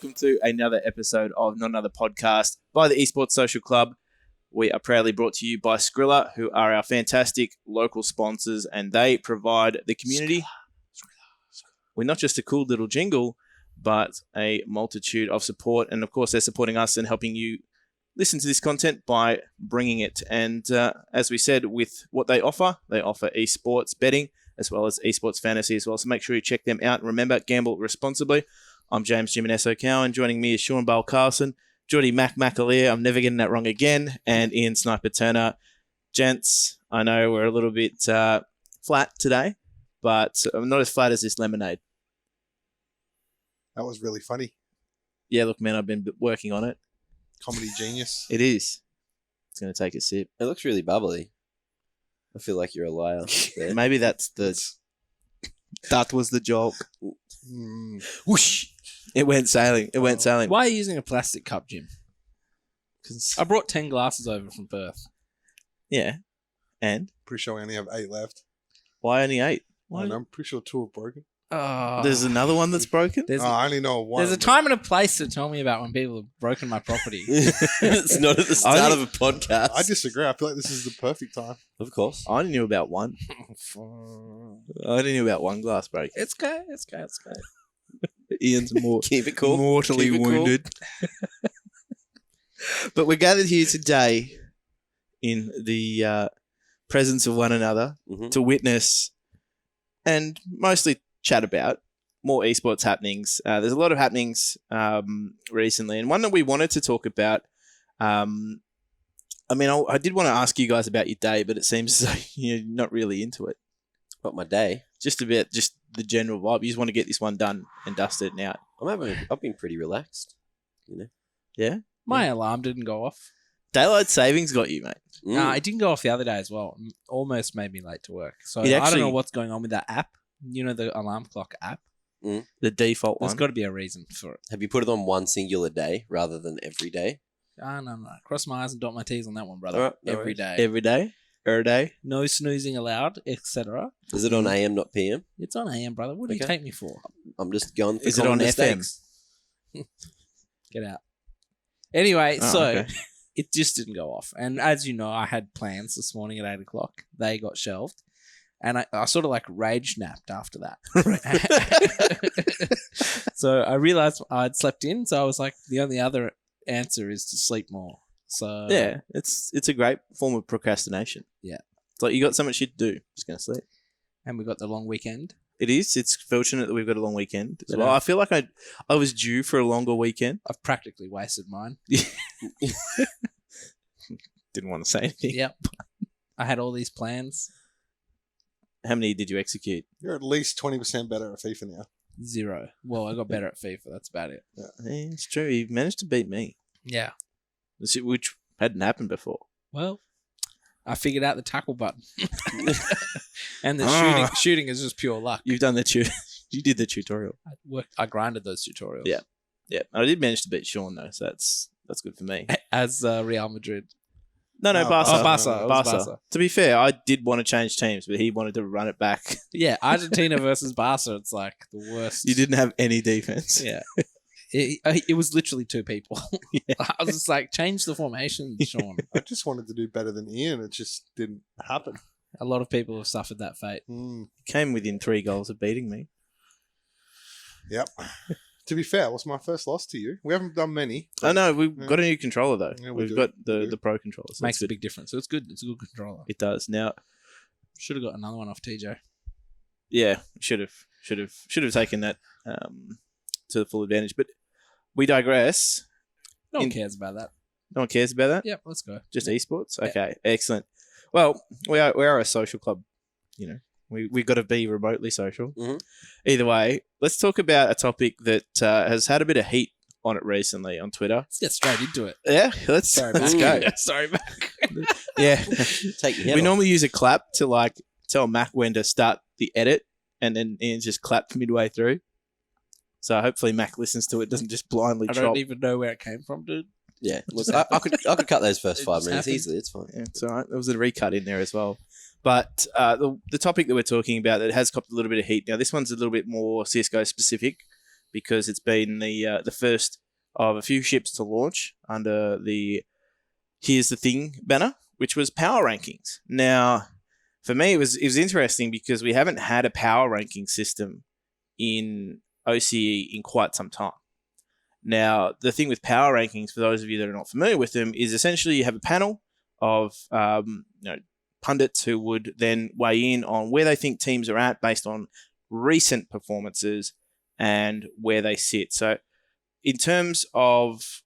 welcome to another episode of Not Another Podcast by the Esports Social Club. We are proudly brought to you by Skrilla, who are our fantastic local sponsors, and they provide the community with not just a cool little jingle, but a multitude of support. And of course, they're supporting us and helping you listen to this content by bringing it. And as we said, with what they offer esports betting as well as esports fantasy as well. So make sure you check them out. And remember, gamble responsibly. I'm James Jimenez O'Cowan. Joining me is Sean Bale Carlson, Geordie Mac McAleer, I'm never getting that wrong again, and Ian Sniper Turner. Gents, I know we're a little bit flat today, but I'm not as flat as this lemonade. That was really funny. Yeah, look, man, I've been working on it. Comedy genius. It is. It's going to take a sip. It looks really bubbly. I feel like you're a liar. Maybe that's that was the joke. Whoosh! It went sailing. Why are you using a plastic cup, Jim? Because I brought 10 glasses over from Perth. Yeah. And? Pretty sure we only have 8 left. Why only 8? And I'm pretty sure 2 have broken. There's another one that's broken? I only know one. There's a time and a place to tell me about when people have broken my property. It's not at the start of a podcast. I disagree. I feel like this is the perfect time. Of course. I only knew about one. I only knew about one glass break. It's okay. Ian's Keep it cool. mortally Keep it wounded. But we're gathered here today in the presence of one another to witness and mostly chat about more esports happenings. There's a lot of happenings recently, and one that we wanted to talk about. I did want to ask you guys about your day, but it seems as though you're not really into it. What, my day? Just the general vibe. You just want to get this one done and dusted and out. I've been pretty relaxed, you know. Yeah? My alarm didn't go off. Daylight savings got you, mate. Nah, it didn't go off the other day as well. Almost made me late to work. So It I actually- don't know what's going on with that app. You know, the alarm clock app? The default There's one. got to be a reason for it. Have you put it on one singular day rather than every day? No. Cross my I's and dot my T's on that one, brother. All right, no Every worries. day. Every day? Every day? No snoozing allowed, etc. Is it on AM, not PM? It's on AM, brother. What do you Okay. take me for? I'm just going for Is it common on mistakes. Get out. Anyway, Oh, so okay. it just didn't go off. And as you know, I had plans this morning at 8 o'clock. They got shelved. And I sort of like rage napped after that. So I realized I'd slept in. So I was like, the only other answer is to sleep more. So Yeah, it's a great form of procrastination. Yeah. It's like you got so much shit to do. Just going to sleep. And we got the long weekend. It is. It's fortunate that we've got a long weekend. But, Well, I feel like I was due for a longer weekend. I've practically wasted mine. Didn't want to say anything. Yep. I had all these plans. How many did you execute? You're at least 20% better at FIFA now. 0. Well, I got better at FIFA. That's about it. Yeah, it's true. You managed to beat me, Yeah. which hadn't happened before. Well, I figured out the tackle button. And the shooting is just pure luck. You've done you did the tutorial. I grinded those tutorials. Yeah. Yeah, I did manage to beat Sean though, so that's good for me. As Real Madrid. No, No, Barca. Oh, Barca. It was Barca. To be fair, I did want to change teams, but he wanted to run it back. Yeah, Argentina versus Barca. It's like the worst. You didn't have any defense. Yeah. It was literally 2 people. Yeah. I was just like, change the formation, Sean. I just wanted to do better than Ian. It just didn't happen. A lot of people have suffered that fate. Came within 3 goals of beating me. Yep. To be fair, it was my first loss to you. We haven't done many. Oh no, we've got a new controller though. Yeah, we we've do. got We do. the pro controller. So Makes it's a good. big difference. So it's good. It's a good controller. It does. Now, Should have got another one off TJ. yeah, should have taken that to the full advantage. But we digress. No one cares about that. No one cares about that. Yep, let's go. Just esports. Yeah. Okay, excellent. Well, we are a social club. You know, we got to be remotely social. Mhm. Either way, let's talk about a topic that has had a bit of heat on it recently on Twitter. Let's get straight into it. Yeah, let's Sorry, go. Mac. Sorry, Mac. Yeah, Take your head we off. normally use a clap to like tell Mac when to start the edit, and then Ian just clapped midway through. So hopefully Mac listens to it, doesn't just blindly I chop. don't even know where it came from, dude. Yeah, look, I could cut those first It 5 just minutes happened. easily. It's fine. Yeah, it's all right. There was a recut in there as well. But the topic that we're talking about that has copped a little bit of heat. Now, this one's a little bit more CSGO specific. because it's been the first of a few ships to launch under the Here's the Thing banner, which was power rankings. Now, for me, it was interesting because we haven't had a power ranking system in OCE in quite some time. Now, the thing with power rankings, for those of you that are not familiar with them, is essentially you have a panel of pundits who would then weigh in on where they think teams are at based on recent performances and where they sit. So, in terms of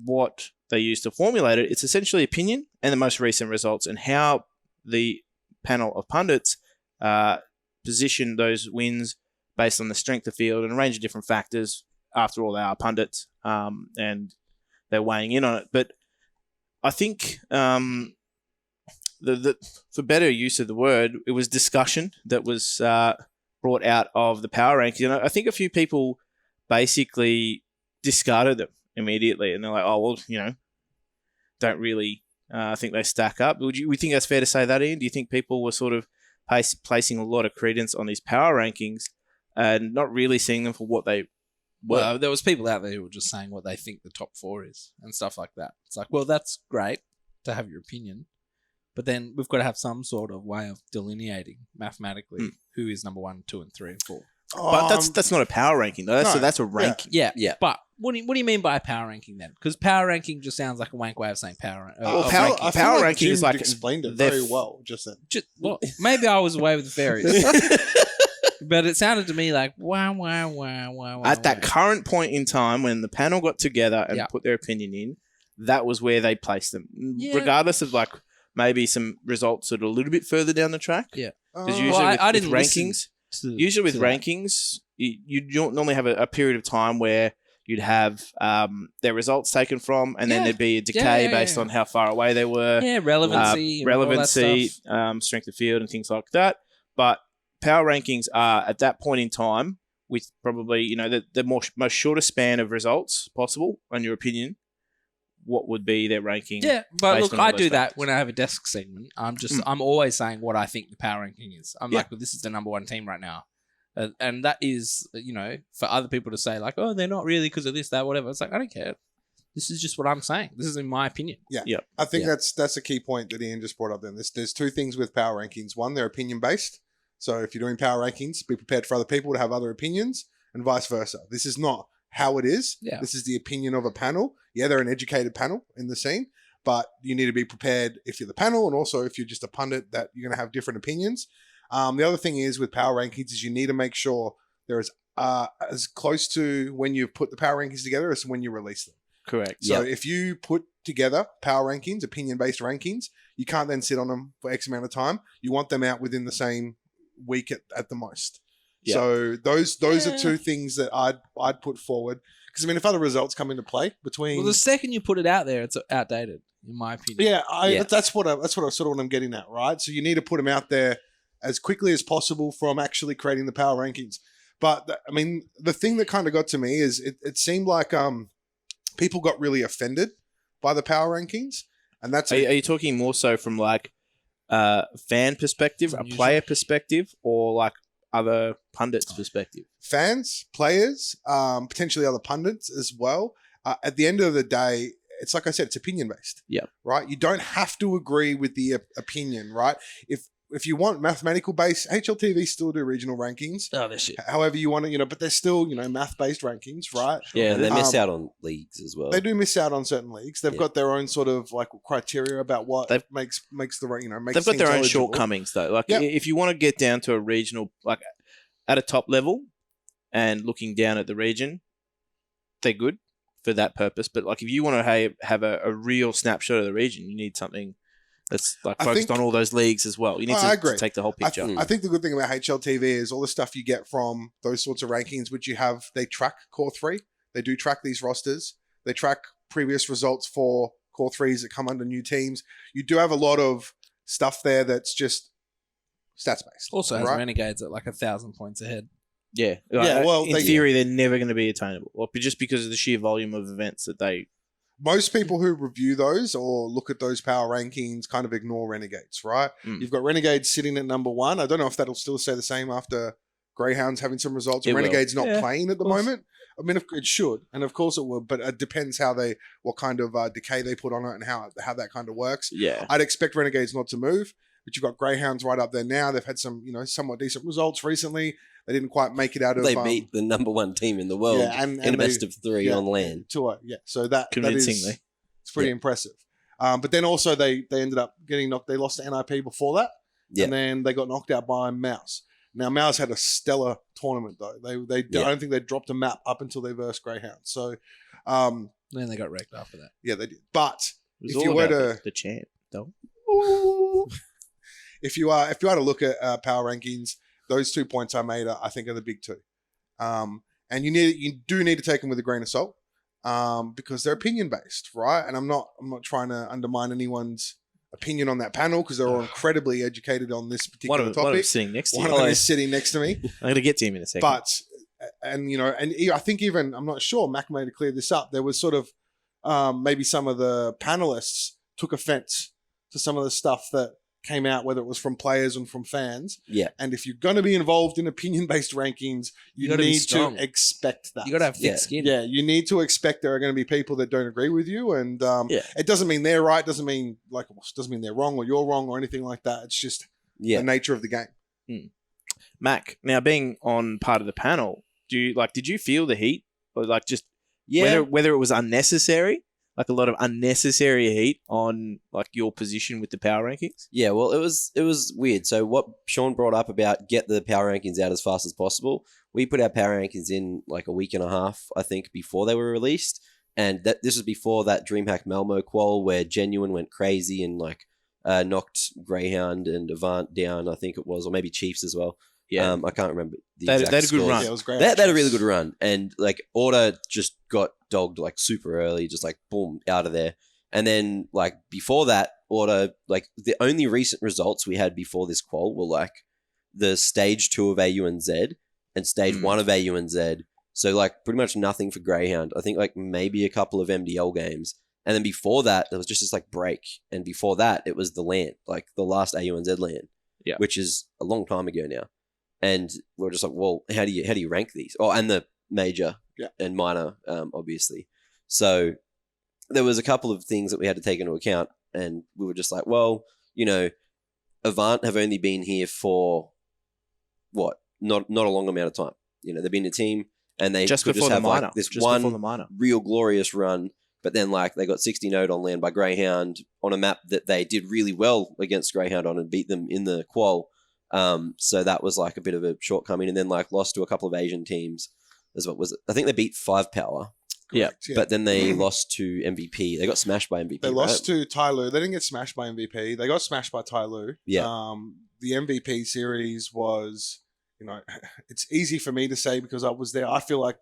what they use to formulate it, it's essentially opinion and the most recent results and how the panel of pundits position those wins based on the strength of field and a range of different factors. After all, they are pundits and they're weighing in on it. But I think the for better use of the word, it was discussion that was brought out of the power ranking. And I think a few people basically discarded them immediately, and they're like, "Oh well, don't really think they stack up." We think that's fair to say that, Ian? Do you think people were sort of placing a lot of credence on these power rankings and not really seeing them for what they were? Well, there was people out there who were just saying what they think the top 4 is and stuff like that. It's like, well, that's great to have your opinion, but then we've got to have some sort of way of delineating mathematically who is number 1, 2, and 3, and 4. But that's not a power ranking, though. So that's a ranking. Yeah. Yeah. But what do you mean by a power ranking then? Because power ranking just sounds like a wank way of saying power. Power ranking is like explained it very well just then. Well, maybe I was away with the fairies. But it sounded to me like wow. At that current point in time when the panel got together and put their opinion in, that was where they placed them. Yeah. Regardless of maybe some results that are a little bit further down the track. Yeah. Because usually I with didn't rankings, rankings, you don't normally have a period of time where you'd have their results taken from, and then there'd be a decay based on how far away they were. Yeah, relevancy, strength of field, and things like that. But power rankings are at that point in time with probably the most shortest span of results possible. On your opinion, what would be their ranking? Yeah, but based look, on all I those do that factors? when I have a desk segment. I'm always saying what I think the power ranking is. I'm like, well, this is the number 1 team right now. And that is, for other people to say like, oh, they're not really because of this, that, whatever. It's like, I don't care. This is just what I'm saying. This is in my opinion. Yeah. I think that's a key point that Ian just brought up then. There's 2 things with power rankings. One, they're opinion based. So if you're doing power rankings, be prepared for other people to have other opinions and vice versa. This is not how it is. Yeah. This is the opinion of a panel. Yeah, they're an educated panel in the scene, but you need to be prepared if you're the panel and also if you're just a pundit that you're going to have different opinions. The other thing is with power rankings is you need to make sure they're as close to when you've put the power rankings together as when you release them. Correct. So if you put together power rankings, opinion-based rankings, you can't then sit on them for X amount of time. You want them out within the same week at the most. Yep. So those are 2 things that I'd put forward. Because if other results come into play between, well, the second you put it out there, it's outdated, in my opinion. Yeah, that's what I'm getting at, right? So you need to put them out there as quickly as possible from actually creating the power rankings. But the thing that kind of got to me is it seemed like people got really offended by the power rankings, and that's. Are you talking more so from fan perspective, a player perspective, or other pundits' perspective? Fans, players, potentially other pundits as well. At the end of the day, it's like I said, it's opinion based. Yeah. Right. You don't have to agree with the opinion. Right. If you want mathematical based, HLTV still do regional rankings. Oh, they're shit. However you want to, but they're still, math based rankings, right? Yeah, and they miss out on leagues as well. They do miss out on certain leagues. They've got their own sort of criteria about what makes the makes they've got their own eligible shortcomings though. If you want to get down to a regional, at a top level, and looking down at the region, they're good for that purpose. But if you want to have a real snapshot of the region, you need something that's focused on all those leagues as well. You need to take the whole picture. I think the good thing about HLTV is all the stuff you get from those sorts of rankings, which they track Core 3. They do track these rosters. They track previous results for Core 3s that come under new teams. You do have a lot of stuff there that's just stats based. Also has Renegades at 1,000 points ahead. Yeah. Well, in theory, they're never going to be attainable. Just because of the sheer volume of events that they... Most people who review those or look at those power rankings kind of ignore Renegades, right? You've got Renegades sitting at number 1. I don't know if that'll still stay the same after Greyhounds having some results. Renegades not playing at the moment. I mean, it should, and of course it would, but it depends what kind of decay they put on it and how that kind of works. Yeah. I'd expect Renegades not to move, but you've got Greyhounds right up there now. They've had some, somewhat decent results recently. They didn't quite make it out of. They beat the number one team in the world in a best of 3 on land. So that Convincingly. It's pretty impressive. But then also they ended up getting knocked. They lost to NIP before that, and then they got knocked out by Mouse. Now Mouse had a stellar tournament though. They I don't think they dropped a map up until they versed Greyhound. So then they got wrecked after that. Yeah, they did. But if you were the champ, though. If you are to look at power rankings, those 2 points I made I think are the big two. And you do need to take them with a grain of salt. Because they're opinion based, right? And I'm not trying to undermine anyone's opinion on that panel because they're all incredibly educated on this particular topic. One of them sitting next to you. One of them is sitting next to me. I'm going to get to him in a second. But and I think even I'm not sure Mac may have cleared this up. There was sort of maybe some of the panelists took offense to some of the stuff that came out, whether it was from players and from fans. Yeah. And if you're going to be involved in opinion-based rankings, you need to expect that. You got to have thick skin. Yeah, you need to expect there are going to be people that don't agree with you, and it doesn't mean they're right, doesn't mean they're wrong or you're wrong or anything like that. It's just the nature of the game. Mac, now being on part of the panel, did you feel the heat, or whether it was unnecessary? Like a lot of unnecessary heat on like your position with the power rankings? Yeah, well, it was weird. So what Sean brought up about get the power rankings out as fast as possible, we put our power rankings in like a week and a half, I think, before they were released. And this was before that DreamHack Malmo qual where Genuine went crazy and like knocked Greyhound and Avant down, I think it was, or maybe Chiefs as well. Yeah, I can't remember the they exact had a good scores. run. Yeah, it was great. They had a really good run, and like Order just got dogged like super early, just like boom out of there. And then like before that, Order, like the only recent results we had before this qual were like the stage 2 of AUNZ and stage 1 of AUNZ. So like pretty much nothing for Greyhound. I think like maybe a couple of MDL games. And then before that, there was just this like break. And before that, it was the LAN, like the last AUNZ LAN, which is a long time ago now. And we're just like, well, how do you rank these? Oh, and the major and minor, obviously. So there was a couple of things that we had to take into account, and we were just like, well, Avant have only been here for what? Not a long amount of time. They've been a team, and they just could before just have the minor. like this just one before the minor. real glorious run. But then like they got 60-0 on land by Greyhound on a map that they did really well against Greyhound on and beat them in the qual. So that was like a bit of a shortcoming, and then like lost to a couple of Asian teams. As what was it? I think they beat 5 Power. Correct, But then they lost to MVP. They got smashed by MVP. They lost to Tai Lu. They didn't get smashed by MVP. They got smashed by Tai Lu. Yeah. The MVP series was, it's easy for me to say because I was there. I feel like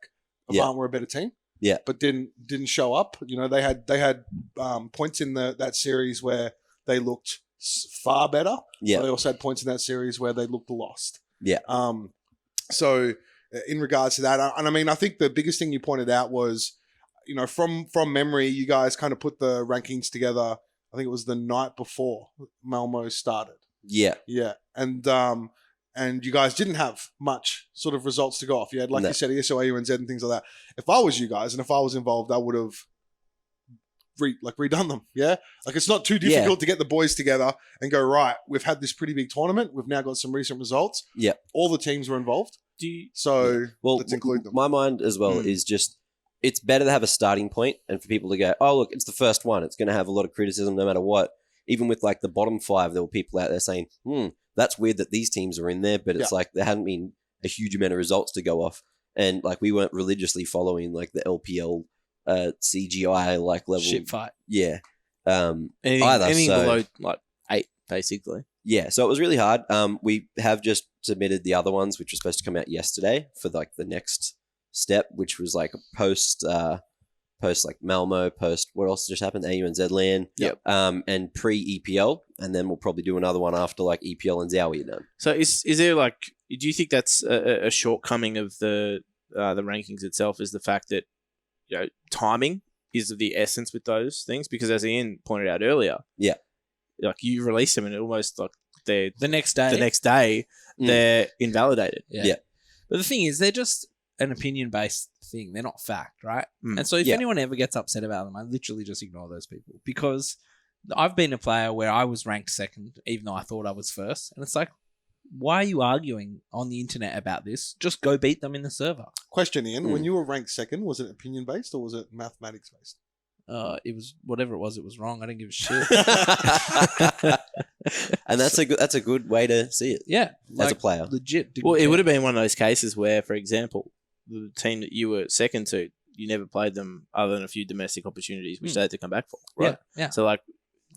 Avant were a better team. Yeah. But didn't show up. They had points in that series where they looked far better. Yeah. But they also had points in that series where they looked lost. Yeah. So in regards to that, and I mean, I think the biggest thing you pointed out was, from memory, you guys kind of put the rankings together. I think it was the night before Malmo started. Yeah. Yeah. And you guys didn't have much sort of results to go off. You had, like you said, ESO, AUNZ and things like that. If I was you guys and if I was involved, I would have redone them. Yeah. Like it's not too difficult to get the boys together and go, right, we've had this pretty big tournament. We've now got some recent results. Yeah. All the teams were involved. Let's include them. My mind as well is just, it's better to have a starting point and for people to go, oh, look, it's the first one. It's going to have a lot of criticism no matter what. Even with like the bottom 5, there were people out there saying, that's weird that these teams are in there, but it's like there hadn't been a huge amount of results to go off. And like we weren't religiously following like the LPL CGI like level. Shit fight. Yeah. Anything below like 8, basically. Yeah, so it was really hard. We have just submitted the other ones, which were supposed to come out yesterday for like the next step, which was like a post like Malmo, post what else just happened? AUNZ LAN. Yep. And pre-EPL, and then we'll probably do another one after like EPL and Zowie are done. So is there like, do you think that's a shortcoming of the rankings itself? Is the fact that timing is the essence with those things? Because as Ian pointed out earlier, like you release them and it almost like they're the next day they're invalidated. Yeah. But the thing is, they're just an opinion-based thing. They're not fact, right? Mm. And so if Yeah. anyone ever gets upset about them, I literally just ignore those people, because I've been a player where I was ranked second, even though I thought I was first. And it's like, why are you arguing on the internet about this? Just go beat them in the server. Question, Ian. When you were ranked second, was it opinion based or was it mathematics based? It was whatever it was wrong. I didn't give a shit. And that's a good way to see it. Yeah. As a player. Legit. Well, it would have been one of those cases where, for example, the team that you were second to, you never played them other than a few domestic opportunities, which they had to come back for, right? Yeah. So, like,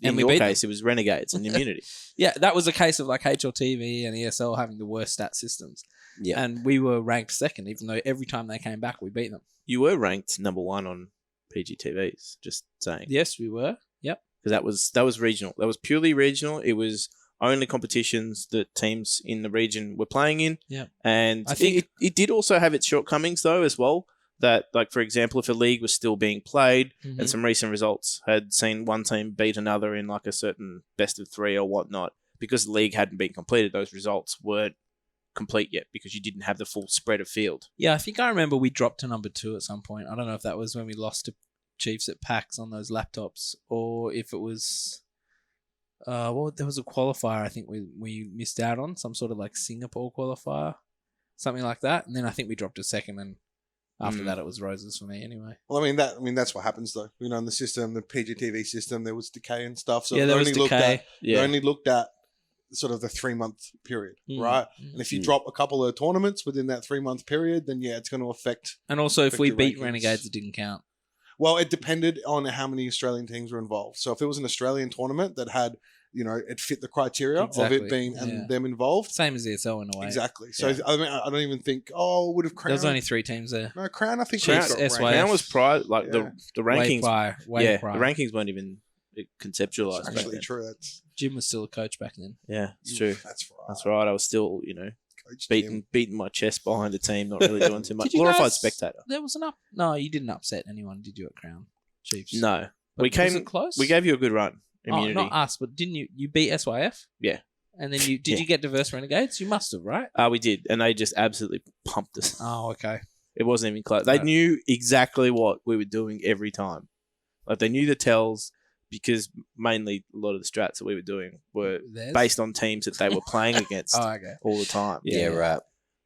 And in we your beat case, it was Renegades and Immunity. Yeah, that was a case of like HLTV and ESL having the worst stat systems. Yeah. And we were ranked second, even though every time they came back, we beat them. You were ranked number 1 on PGTVs, just saying. Yes, we were. Yep. Because that was regional. That was purely regional. It was only competitions that teams in the region were playing in. Yeah. And I think it did also have its shortcomings, though, as well. That, like, for example, if a league was still being played and some recent results had seen one team beat another in, like, a certain best of 3 or whatnot, because the league hadn't been completed, those results weren't complete yet because you didn't have the full spread of field. Yeah, I think I remember we dropped to number 2 at some point. I don't know if that was when we lost to Chiefs at PAX on those laptops, or if it was there was a qualifier I think we missed out on, some sort of like Singapore qualifier, something like that, and then I think we dropped to second, and after that it was roses for me anyway. Well, that's what happens though. You know, in the system, the PGTV system, there was decay and stuff. So Yeah, there was decay. They only looked at sort of the 3-month period, right? And if you drop a couple of tournaments within that 3-month period, then yeah, it's going to affect. And also, if we your beat rankings. Renegades, it didn't count. Well, it depended on how many Australian teams were involved. So if it was an Australian tournament that had, you know, it fit the criteria Exactly, of it being yeah. and them involved. Same as ESL in a way. Exactly. So Yeah. I mean, I don't even think, it would have Crown. There was only 3 teams there. No, Crown, I think Crown, got SYF. ranked. Crown was prior, like Yeah. the Way rankings. prior. The Prior. rankings weren't even conceptualized. It's back actually then. true. That's Jim was still a coach back then. Yeah, it's true. That's right. That's right. I was still, Coach Jim. beating my chest behind the team, not really doing too much. Did you Glorified guys- spectator. There was an No, you didn't upset anyone, did you, at Crown Chiefs? No, But we was came. it close? We gave you a good run. Immunity. Oh, not us, but didn't you? You beat SYF? Yeah. And then did Yeah. you get Diverse Renegades? You must have, right? We did, and they just absolutely pumped us. Oh, okay. It wasn't even close. They Right. knew exactly what we were doing every time. Like, they knew the tells, because mainly a lot of the strats that we were doing were Theirs? based on teams that they were playing against Oh, okay. all the time. Yeah, right.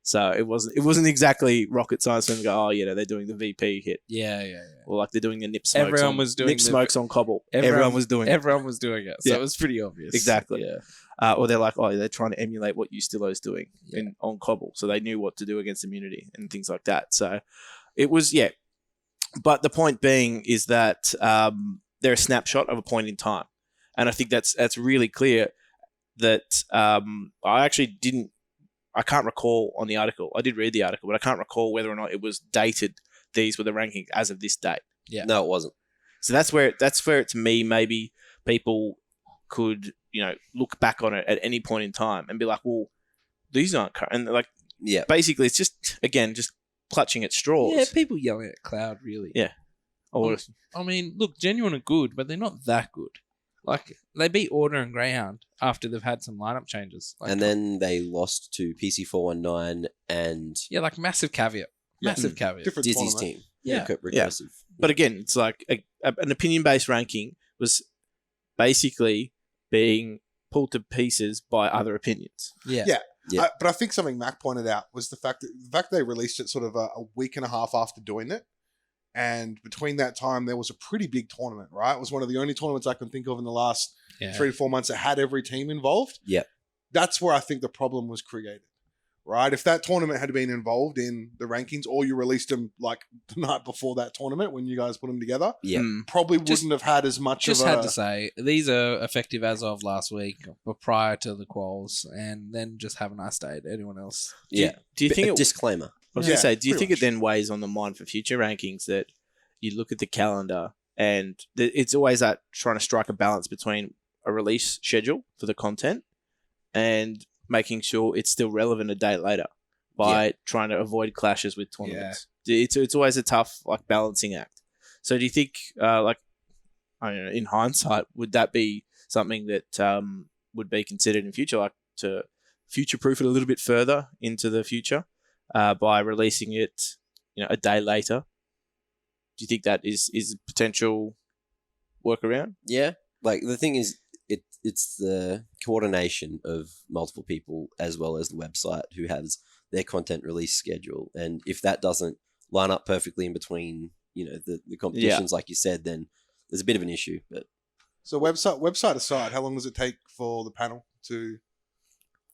So it wasn't exactly rocket science for them to go, they're doing the VP hit, Yeah. or like they're doing the nip smokes. Everyone was doing nip the- smokes on cobble. Everyone was doing it. Everyone was doing it, so Yeah. it was pretty obvious. Exactly. Yeah. Or they're like, they're trying to emulate what Ustilo's doing Yeah. on cobble, so they knew what to do against Immunity and things like that. So it was, yeah. But the point being is that they're a snapshot of a point in time, and I think that's really clear. That I can't recall on the article. I did read the article, but I can't recall whether or not it was dated. These were the rankings as of this date. Yeah. No, it wasn't. So that's where to me, maybe people could, look back on it at any point in time and be like, well, these aren't current. And like, Yeah. basically it's just clutching at straws. Yeah, people yelling at Cloud, really. Yeah. Or I mean, look, Genuine are good, but they're not that good. Like, they beat Order and Greyhound after they've had some lineup changes. Like, And then they lost to PC419 and yeah, like massive caveat. Yeah. Massive caveat. Different Dizzy's tournament. team. Yeah. Regressive. but again, it's like an opinion-based ranking was basically being pulled to pieces by other opinions. Yeah. Yeah. Yeah. But I think something Mac pointed out was the fact they released it sort of a week and a half after doing it. And between that time, there was a pretty big tournament, right? It was one of the only tournaments I can think of in the last 3 to 4 months that had every team involved. Yeah. That's where I think the problem was created, right? If that tournament had been involved in the rankings, or you released them like the night before that tournament when you guys put them together, Yeah. probably Just- wouldn't have had as much Just of a... had to say, these are effective as of last week, but prior to the quals, and then just have a nice day to anyone else. Yeah. Do you think a it disclaimer? I was Yeah, going to say, do you pretty think much. it then weighs on the mind for future rankings that you look at the calendar and it's always that trying to strike a balance between a release schedule for the content and making sure it's still relevant a day later by trying to avoid clashes with tournaments? It's always a tough balancing act. So do you think, I don't know, in hindsight, would that be something that would be considered in future, like to future-proof it a little bit further into the future? By releasing it a day later. Do you think that is a potential workaround? Yeah, like the thing is, it's the coordination of multiple people as well as the website who has their content release schedule, and if that doesn't line up perfectly in between, the competitions, like you said, then there's a bit of an issue. But So website aside, how long does it take for the panel to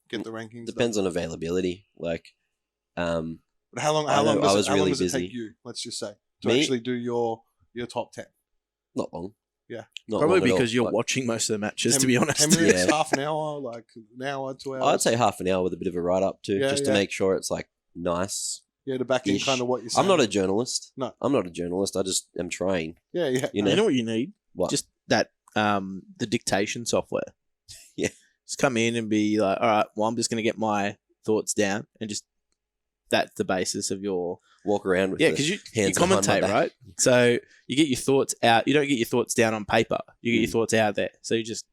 get the rankings? depends on availability. Like, But how long? I How know, long I does, was it, how long really does it busy. take you? Let's just say to Me? actually do your top 10. not long. Yeah. Not Probably long at all. because you're Like, watching most of the matches, 10 to be honest. 10 minutes, Yeah. half an hour, like an hour, 2 hours. I'd say half an hour with a bit of a write up too, Yeah, just to yeah. make sure it's like nice. Yeah, to back in Ish. kind of what you're saying. I'm not a journalist. No. I'm not a journalist. I just am trying. Yeah, yeah. You You know, know what you need? What? Just that the dictation software. Yeah. Just come in and be like, all right, well, I'm just going to get my thoughts down, and just that's the basis of your walk around with because you hands behind my commentate, back. right? So you get your thoughts out. You don't get your thoughts down on paper. You get your thoughts out there. So you just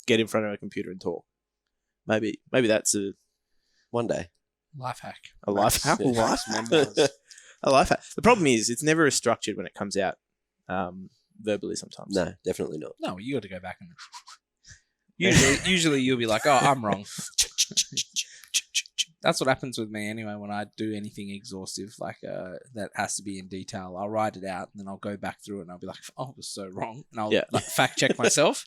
get in front of a computer and talk. Maybe that's one day. Life hack. a life hack. Yeah. Life Memoirs. a life hack. The problem is it's never as structured when it comes out verbally sometimes. No, definitely not. No, you got to go back and. Usually you'll be like, "Oh, I'm wrong." That's what happens with me anyway when I do anything exhaustive like that has to be in detail. I'll write it out and then I'll go back through it and I'll be like, "Oh, it was so wrong," and I'll like, fact check myself.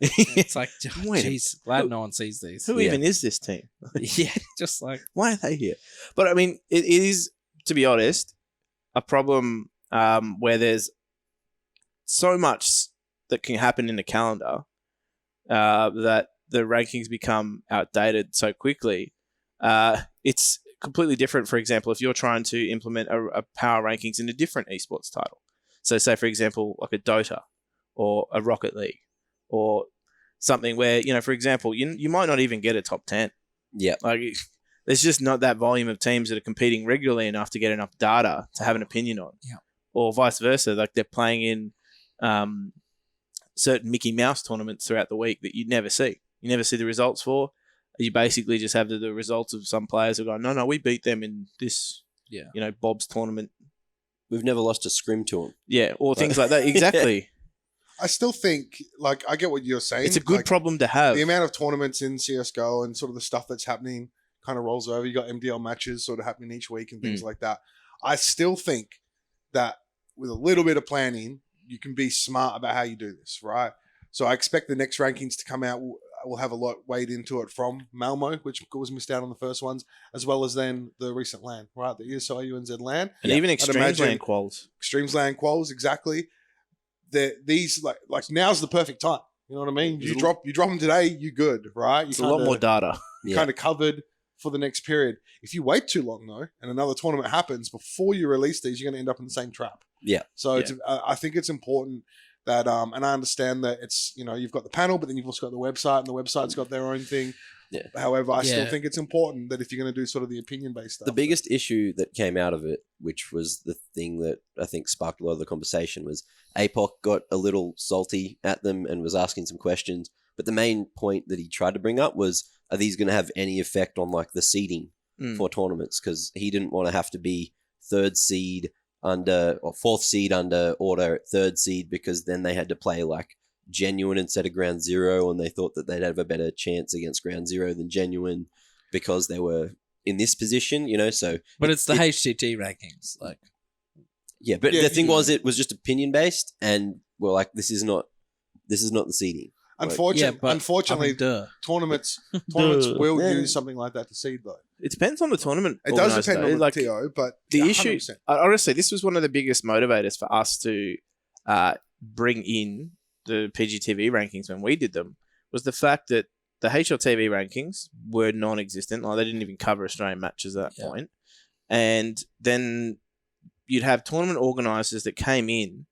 It's like, Wait a- jeez, glad no one sees these. Who Yeah. even is this team? Yeah, just like Why are they here? But I mean, it is, to be honest, a problem where there's so much that can happen in the calendar that the rankings become outdated so quickly. It's completely different. For example, if you're trying to implement a power rankings in a different esports title, so say for example like a Dota or a Rocket League or something where for example you might not even get a top 10. Yeah. Like there's just not that volume of teams that are competing regularly enough to get enough data to have an opinion on. Yeah. Or vice versa, like they're playing in certain Mickey Mouse tournaments throughout the week that you never see. You never see the results for. You basically just have the results of some players who go, no, we beat them in this, Bob's tournament. We've never lost a scrim to them. Yeah, or things like that. Exactly. I still think, like, I get what you're saying. It's a good like, problem to have. The amount of tournaments in CSGO and sort of the stuff that's happening kind of rolls over. You got MDL matches sort of happening each week and things like that. I still think that with a little bit of planning, you can be smart about how you do this, right? So I expect the next rankings to come out. We'll have a lot weighed into it from Malmo, which was missed out on the first ones, as well as then the recent LAN, right? The ESO UNZ LAN. And even Extremes LAN quals. Extremes LAN quals, exactly. These like now's the perfect time. You know what I mean? You drop them today, you're good, right? It's a lot more data. You're kind of covered for the next period. If you wait too long though, and another tournament happens before you release these, you're going to end up in the same trap. Yeah. So It's, I think it's important that, and I understand that it's you've got the panel, but then you've also got the website, and the website's got their own thing. Yeah. However, I still think it's important that if you're going to do sort of the opinion-based stuff. The biggest issue that came out of it, which was the thing that I think sparked a lot of the conversation, was APOC got a little salty at them and was asking some questions. But the main point that he tried to bring up was, are these going to have any effect on like the seeding for tournaments? Because he didn't want to have to be third seed under or fourth seed under order at third seed, because then they had to play like genuine instead of ground zero, and they thought that they'd have a better chance against ground zero than genuine because they were in this position, so but it's the HTT rankings, like but the thing was, it was just opinion based, and we're like, this is not the seeding. Unfortunately, tournaments will use something like that to seed though. It depends on the tournament. It does depend on the like, TO, but the 100%. issue. Honestly, this was one of the biggest motivators for us to bring in the PGTV rankings when we did them, was the fact that the HLTV rankings were non-existent. Like, they didn't even cover Australian matches at that point. And then you'd have tournament organisers that came in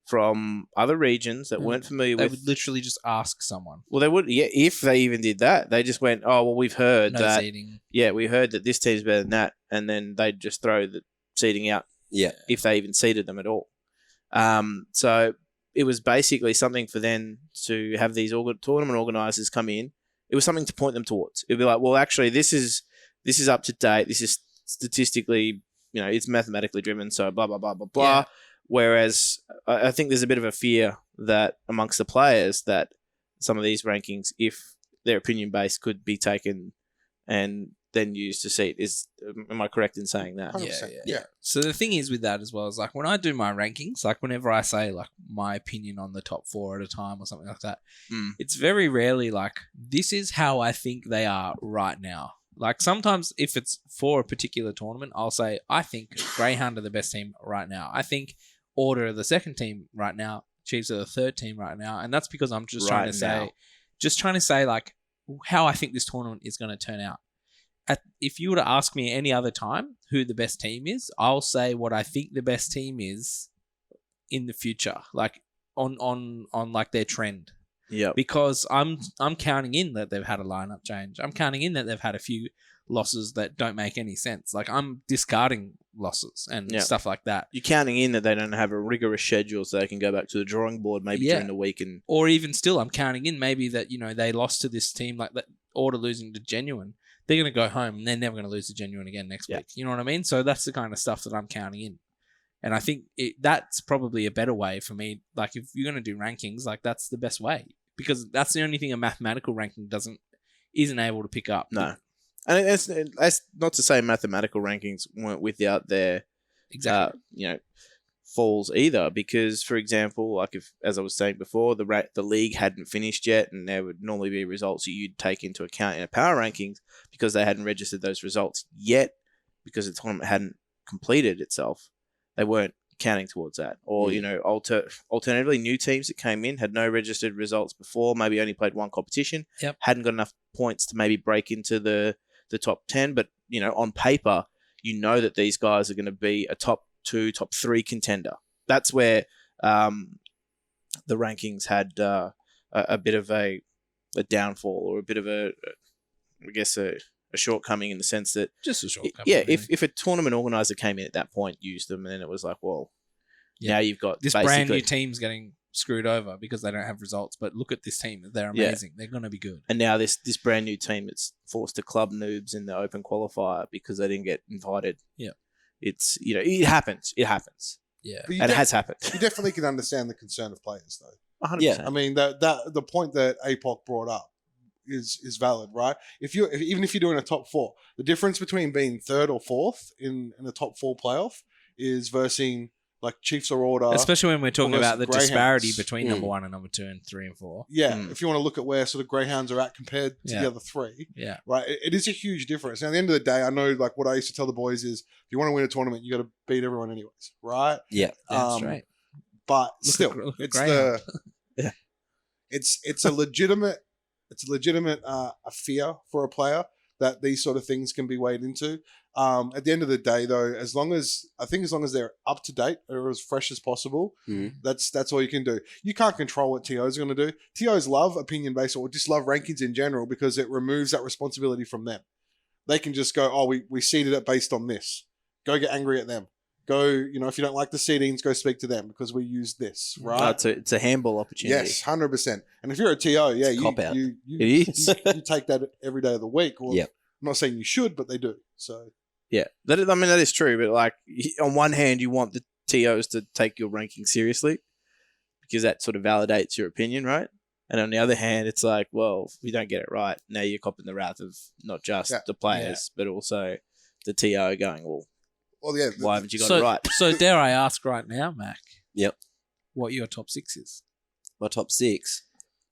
from other regions that weren't familiar they with. would literally just ask someone. Well, they would, if they even did that. They just went, oh, well, we've heard No that. seeding. Yeah, we heard that this team's better than that. And then they'd just throw the seeding out. Yeah. If they even seeded them at all. So it was basically something for them to have these tournament organisers come in. It was something to point them towards. It'd be like, well, actually, this is up to date. This is statistically it's mathematically driven, so blah blah blah blah blah. Yeah. Whereas I think there's a bit of a fear that amongst the players that some of these rankings, if they're opinion based, could be taken and then used to see it. Am I correct in saying that? 100%. Yeah. So the thing is with that as well is like when I do my rankings, like whenever I say like my opinion on the top 4 at a time or something like that, it's very rarely like this is how I think they are right now. Like sometimes if it's for a particular tournament, I'll say I think Greyhound are the best team right now. I think Order are the second team right now. Chiefs are the third team right now, and that's because I'm just trying to say like how I think this tournament is going to turn out. If you were to ask me any other time who the best team is, I'll say what I think the best team is in the future, like on like their trend. Yeah. Because I'm counting in that they've had a lineup change. I'm counting in that they've had a few losses that don't make any sense. Like I'm discarding losses and stuff like that. You're counting in that they don't have a rigorous schedule so they can go back to the drawing board maybe during the week. Or even still, I'm counting in maybe that, they lost to this team like that, Order losing to Genuine. They're going to go home and they're never going to lose to Genuine again next week. You know what I mean? So that's the kind of stuff that I'm counting in. And I think that's probably a better way for me. Like if you're going to do rankings, like that's the best way because that's the only thing a mathematical ranking isn't able to pick up. No. And that's not to say mathematical rankings weren't without their falls either, because for example, like if, as I was saying before, the league hadn't finished yet, and there would normally be results that you'd take into account in a power rankings because they hadn't registered those results yet, because the tournament hadn't completed itself. They weren't counting towards that, or alternatively, new teams that came in had no registered results before, maybe only played one competition, hadn't got enough points to maybe break into the top 10, but on paper, that these guys are going to be a top 2, top 3 contender. That's where the rankings had a bit of a downfall, or a bit of a shortcoming, in the sense that just a shortcoming. Yeah, really. If a tournament organizer came in at that point, used them, and then it was like, well, now you've got this brand new team's getting screwed over because they don't have results. But look at this team; they're amazing. They're going to be good. And now this brand new team that's forced to club noobs in the open qualifier because they didn't get invited. Yeah, it's it happens. It happens. Yeah, and it has happened. You definitely can understand the concern of players, though. 100%. Yeah, I mean the point that APOC brought up is valid, right? Even if you're doing a top 4, the difference between being 3rd or 4th in a top 4 playoff is versus like Chiefs or Order, especially when we're talking about the Greyhounds. Disparity between number 1 and number 2 and 3 and 4. Yeah, if you want to look at where sort of Greyhounds are at compared to the other 3, right? It is a huge difference. And at the end of the day, I know like what I used to tell the boys is, if you want to win a tournament, you got to beat everyone anyways, right? Yeah, that's right. But still, it's a legitimate. It's a legitimate a fear for a player that these sort of things can be weighed into. At the end of the day, though, as long as they're up to date or as fresh as possible, that's all you can do. You can't control what TOs are going to do. TOs love opinion-based or just love rankings in general because it removes that responsibility from them. They can just go, oh, we seeded it based on this. Go get angry at them. Go, if you don't like the seedings, go speak to them because we use this, right? It's a handball opportunity. Yes, 100%. And if you're a TO, you take that every day of the week. Well, I'm not saying you should, but they do. So that is true. But like on one hand, you want the TOs to take your ranking seriously because that sort of validates your opinion, right? And on the other hand, it's like, well, if we don't get it right, now you're copping the wrath of not just the players, but also the TO going, well, why haven't you got it right? So dare I ask right now, Mac? Yep. What your top 6 is? My top 6.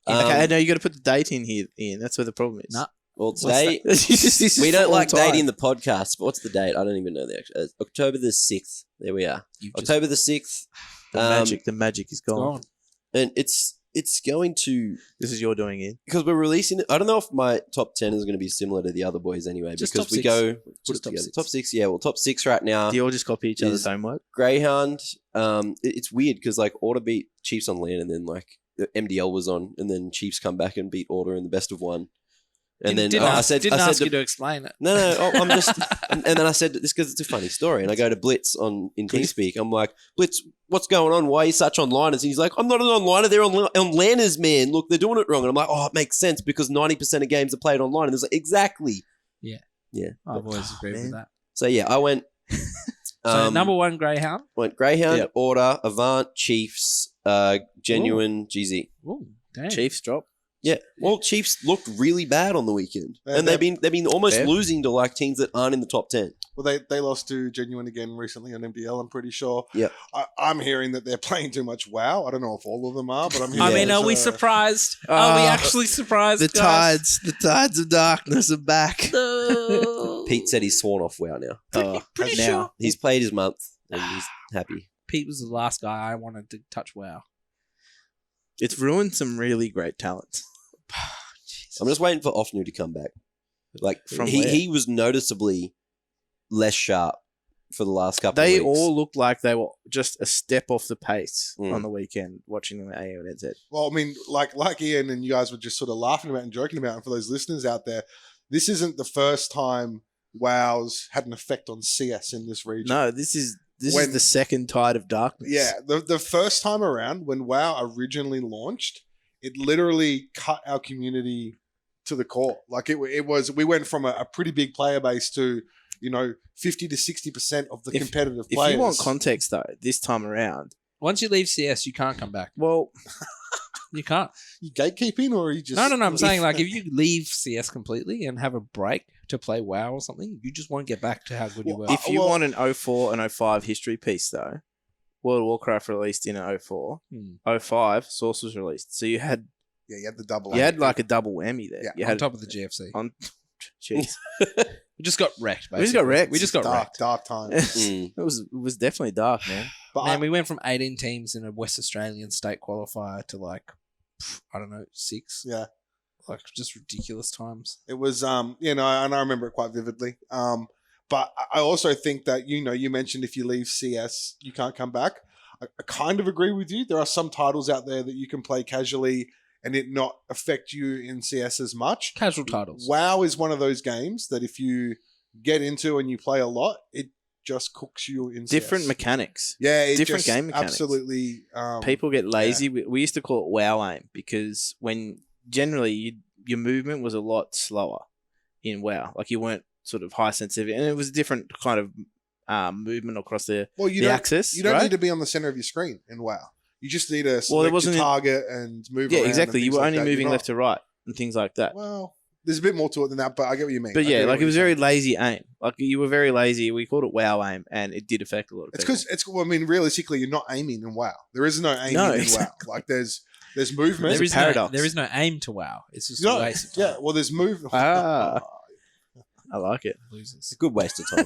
Okay, no, you got to put the date in here, Ian. That's where the problem is. Nah. Well, today we don't like dating the podcast, but what's the date? I don't even know the actual. October the 6th. There we are. October the 6th. The magic is gone. And it's going to. This is your doing, Ian. Because we're releasing it. I don't know if my top 10 is going to be similar to the other boys anyway. Just because we go put it together. Top 6, yeah. Well, top 6 right now. Do you all just copy each other's homework? Greyhound. It's weird because like Order beat Chiefs on land, and then like MDL was on, and then Chiefs come back and beat Order in the best of 1. And then I said you to explain it. No, I'm just. and then I said this because it's a funny story. And I go to Blitz in TeamSpeak. I'm like, Blitz, what's going on? Why are you such onliners? And he's like, I'm not an onliner. They're on landers, man. Look, they're doing it wrong. And I'm like, oh, it makes sense because 90% of games are played online. And it's like, exactly. Yeah. Yeah. I've always agreed with that. So yeah, I went. So number one, Greyhound. went Greyhound, Yep. Order, Avant, Chiefs, Genuine, GZ. Ooh, damn. Chiefs drop. Yeah. Well, Chiefs looked really bad on the weekend, They're- and they've been almost Fair. losing to like teams that aren't in the top 10. Well, they lost to Genuine again recently on MDL, I'm pretty sure. Yep. I'm hearing that they're playing too much WoW. I don't know if all of them are, but I'm hearing I mean, there's are we a- surprised? Are we Oh, actually surprised? guys? the tides of darkness are back. No. Pete said he's sworn off WoW now. Pretty now. sure. He's played his month, and he's happy. Pete was the last guy I wanted to touch WoW. It's ruined some really great talents. I'm just waiting for Offnu to come back. Like From he, where? he was noticeably less sharp for the last couple They of weeks. all looked like they were just a step off the pace Mm. on the weekend watching them at AONZ. Well, I mean, like Ian and you guys were just sort of laughing about and joking about, and for those listeners out there, this isn't the first time WoW's had an effect on CS in this region. No, this is When- the second tide of darkness. Yeah, the first time around when WoW originally launched, it literally cut our community to the core. Like it was, we went from a pretty big player base to 50 to 60% of the If- competitive If players. you want context though, this time around, Once you leave CS, you can't come back. well, You can't. you gatekeeping or are you just No. I'm saying like if you leave CS completely and have a break to play WoW or something, you just won't get back to how good you were. Well, if you well- want an 04 and 05 history piece though, World of Warcraft released in 04. Hmm. 05 Source was released. So you had you had the double. you had like a double whammy there. Yeah, you on had top of the GFC. on jeez. We just got wrecked, basically. We just got wrecked. We just got dark, wrecked. dark times. Mm. it was definitely dark, man. But Man, we went from 18 teams in a West Australian state qualifier to like, I don't know, 6. yeah, Like just ridiculous times. it was and I remember it quite vividly. But I also think that you mentioned if you leave CS, you can't come back. I kind of agree with you. There are some titles out there that you can play casually and it not affect you in CS as much. Casual titles. WoW is one of those games that if you get into and you play a lot, it just cooks you in Different CS. mechanics. Yeah, it different just game mechanics. absolutely. People get lazy. We used to call it WoW aim because when generally your movement was a lot slower in WoW. Like you weren't sort of high sensitivity, and it was a different kind of movement across the you the don't, axis. You don't right? need to be on the center of your screen in WoW. You just need to select wasn't your it- target and move. Yeah, around exactly. and You things were like only that. You're moving not- left to right and things like that. Well, there's a bit more to it than that, but I get what you mean. But I yeah, get like what it was you're very saying. lazy aim. Like you were very lazy. We called it WoW aim, and it did affect a lot of It's people. because I mean, realistically, you're not aiming in WoW. There is no aiming No, in exactly. WoW. Like there's movement. There is paradox. there is no aim to WoW. It's just No, a waste of time. yeah, well, there's movement. Ah. I like it. It's Losers. a good waste of time.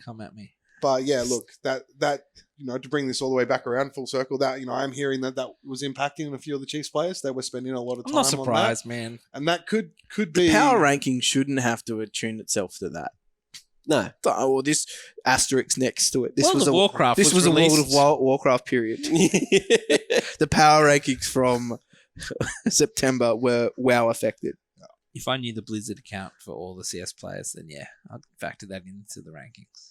Come at me. But yeah, look, that to bring this all the way back around full circle, that I'm hearing that was impacting a few of the Chiefs players. They were spending a lot of I'm time not on surprised, man. that, and that could be Power ranking shouldn't have to attune itself to that. No. Oh, well, this asterisk next to it. This World was of a Warcraft This was a released- World of Warcraft period. The power rankings from September were WoW affected. If I knew the Blizzard account for all the CS players, then yeah, I'd factor that into the rankings.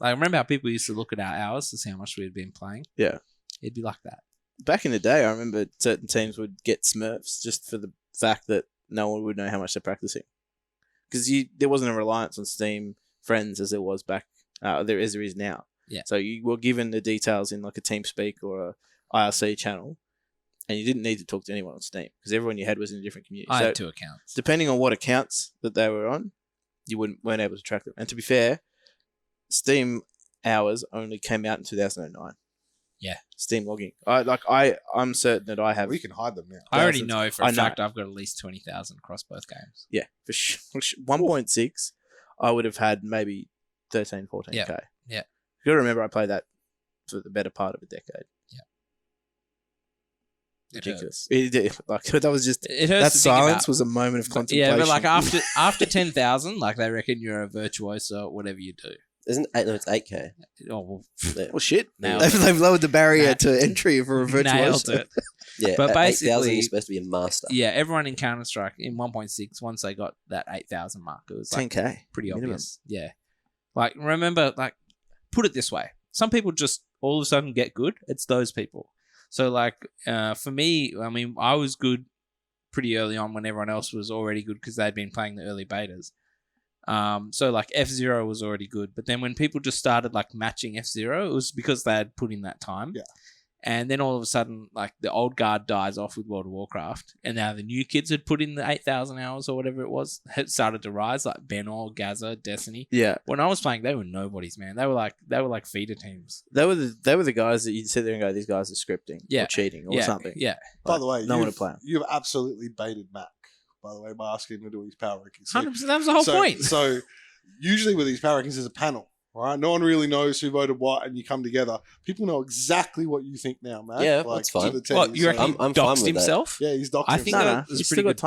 Like, remember how people used to look at our hours to see how much we had been playing? Yeah. It'd be like that. Back in the day, I remember certain teams would get Smurfs just for the fact that no one would know how much they're practicing. Because there wasn't a reliance on Steam friends as there was back, as there is now. Yeah. So you were given the details in like a TeamSpeak or a IRC channel, and you didn't need to talk to anyone on Steam because everyone you had was in a different community. I So had 2 accounts. depending on what accounts that they were on, you weren't able to track them. And to be fair, Steam hours only came out in 2009. Yeah. Steam logging. I'm certain that I have. we can hide them now. I already thousands. know for I a know. fact I've got at least 20,000 across both games. Yeah, for sure. 1.6, I would have had maybe 13, 14K. Yeah. You got to remember, I played that for the better part of a decade. It Ridiculous. It did. Like, that was just. It hurts That to think silence about. was a moment of contemplation. Yeah, but like after 10,000, like they reckon you're a virtuoso, whatever you do. Isn't 8? No, it's 8K. Oh, well, Well, shit. Nailed They've lowered the barrier Nah. to entry for a virtuoso. nailed it. Yeah, But at 8,000 basically- you're supposed to be a master. Yeah, everyone in Counter Strike in 1.6, once they got that 8,000 mark, it was like 10K. pretty minimum. obvious. Yeah, like remember, like put it this way: some people just all of a sudden get good. It's those people. So like for me, I mean, I was good pretty early on when everyone else was already good because they'd been playing the early betas. So like F0 was already good, but then when people just started like matching F0, it was because they had put in that time. Yeah. And then all of a sudden, like the old guard dies off with World of Warcraft, and now the new kids had put in the 8,000 hours or whatever it was, had started to rise, like Benor, Gaza, Destiny. Yeah. When I was playing, they were nobodies, man. They were like feeder teams. They were the guys that you'd sit there and go, these guys are scripting or cheating or something. Yeah. By the way, no one to play 'em. you've absolutely baited Mac, by the way, by asking him to do his power rankings. So- 100%. That was the whole point. So usually with these power rankings, there's a panel. All right, no one really knows who voted what, and you come together. People know exactly what you think now, Mac. Yeah, that's fine. to the T, What, you reckon I'm he fine doxed with that. himself? Yeah, he's doxed I think himself. No, that was you've pretty still got good.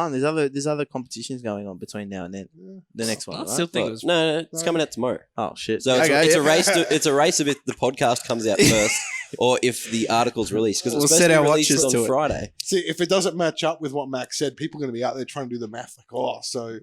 time. There's other competitions going on between now and then. Yeah. The next one, I right? still think it Well, was. no, it's coming out tomorrow. Oh shit! So Okay, it's yeah. a race. It's a race of if the podcast comes out first, or if the article's released. Because We'll it's set supposed to our be released watches on to it. Friday. See, if it doesn't match up with what Mac said, people are going to be out there trying to do the math. Like, oh, so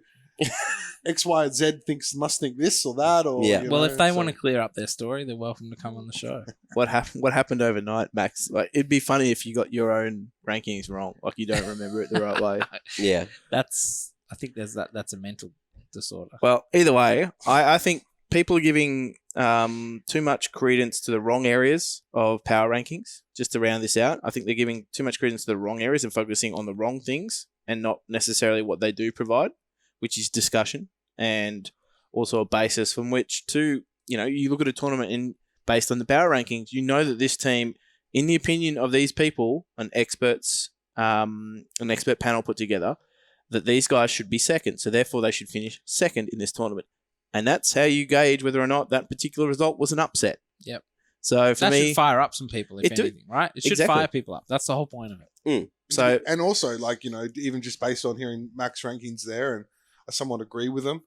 X, Y, and Z must think this or that, or Yeah. you Well, know, if they so- want to clear up their story, they're welcome to come on the show. What happened overnight, Max? Like it'd be funny if you got your own rankings wrong, like you don't remember it the right way. Yeah. I think that's a mental disorder. Well, either way, I think people are giving too much credence to the wrong areas of power rankings. Just to round this out, I think they're giving too much credence to the wrong areas and focusing on the wrong things and not necessarily what they do provide, which is discussion and also a basis from which to, you look at a tournament and based on the power rankings, you know that this team, in the opinion of these people and experts, an expert panel put together, that these guys should be second. So therefore they should finish second in this tournament. And that's how you gauge whether or not that particular result was an upset. Yep. So for That me, should fire up some people, if It do- anything, right? It should Exactly. fire people up. That's the whole point of it. so and also like even just based on hearing Mac's rankings there, and I somewhat agree with them,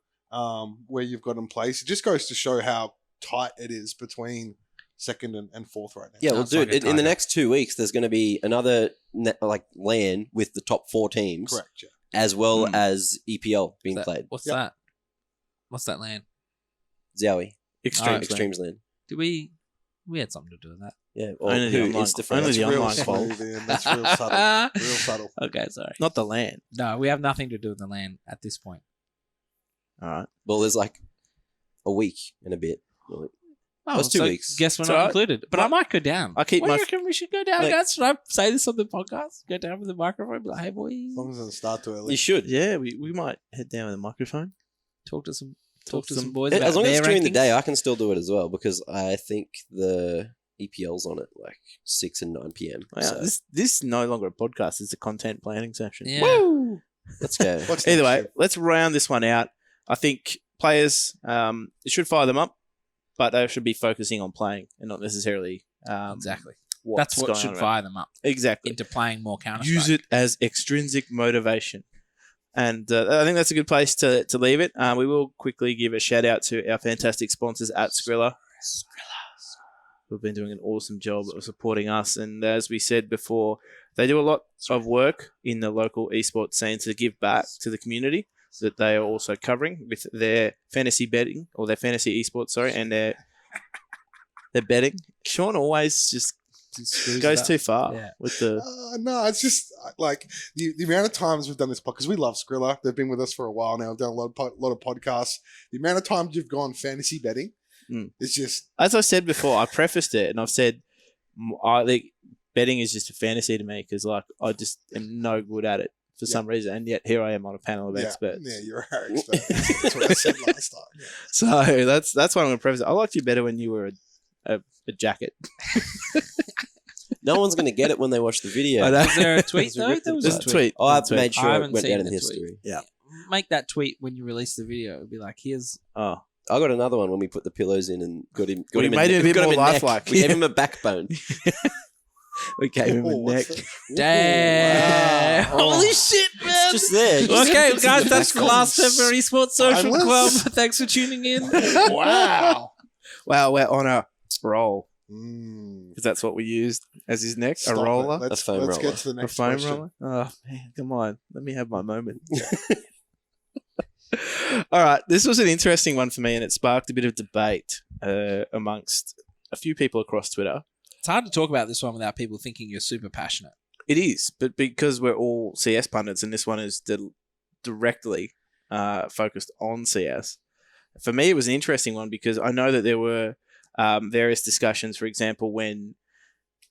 where you've got in place, it just goes to show how tight it is between second and fourth right now. Yeah, well, Sounds like dude, a in the tiger. next 2 weeks, there's going to be another LAN with the top 4 teams, Correct. Yeah. as well as EPL being What's that? played. What's Yep. that? What's that land? Zowie, extreme. Extremes LAN. Did we had something to do with that? Yeah, or Only the who? online- Insta only fans. the Real online smooth, fault. Ian. That's real subtle. Real subtle. Okay, sorry. Not the land. No, we have nothing to do with the land at this point. All right. Well, there's like a week and a bit. Oh, That's 2 so weeks. Guess we're It's not all right. included. But I might go down. I keep what my- do you reckon we should go down, Like- guys? Should I say this on the podcast? Go down with the microphone and be like, hey, boys, As long as it doesn't start too early. You should. Yeah, we might head down with a microphone. talk to some some- boys As about long as their it's during the rankings? day, I can still do it as well because I think the EPL's on at like 6 and 9 p.m. Wow, So this is no longer a podcast; it's a content planning session. Yeah. Woo! let's go. What's Either next, way, Jim? let's round this one out. I think players, it should fire them up, but they should be focusing on playing and not necessarily Exactly. what's That's what going should on. fire them up Exactly. into playing more Counter-Strike. Use it as extrinsic motivation. And I think that's a good place to leave it. We will quickly give a shout out to our fantastic sponsors at Skrilla. Who've been doing an awesome job of supporting us. And as we said before, they do a lot of work in the local esports scene to give back to the community that they are also covering with their fantasy betting, or their fantasy esports, and their betting. Sean always just Screws goes it up. too far Yeah. with the. No, it's just like the amount of times we've done this podcast, because we love Skrilla. They've been with us for a while now. We've done a lot of podcasts. The amount of times you've gone fantasy betting, it's just. As I said before, I prefaced it and I've said I think betting is just a fantasy to me because I just am no good at it for some reason, and yet here I am on a panel of experts. Yeah, you're our expert. That's what I said last time. Yeah. So that's what I'm going to preface it. I liked you better when you were a jacket. No one's going to get it when they watch the video. I know. Was there a tweet though? There was There's a a tweet. tweet. Oh, I've There's a tweet. made sure I it haven't went seen down in the history. Make that tweet when you release the video. It'll be like, here's Oh, I got another one when we put the pillows in and got him. Got We him made it a bit got him more a neck. lifelike. We gave him a backbone. we gave him a Oh, neck. what's that? damn. Wow. Holy shit, man! It's just there. Just Okay, fix guys, the that's the backbone. last ever Esports Social Timeless. Club. Thanks for tuning in. Wow. Wow, we're on a roll Mm. because that's what we used as his neck. Stop a it. roller, Let's, A foam let's roller. get to the a next foam question. roller. Oh man, come on, let me have my moment. All right, this was an interesting one for me, and it sparked a bit of debate amongst a few people across Twitter. It's hard to talk about this one without people thinking you're super passionate. It is, but because we're all CS pundits, and this one is directly focused on CS, for me, it was an interesting one because I know that there were various discussions, for example, when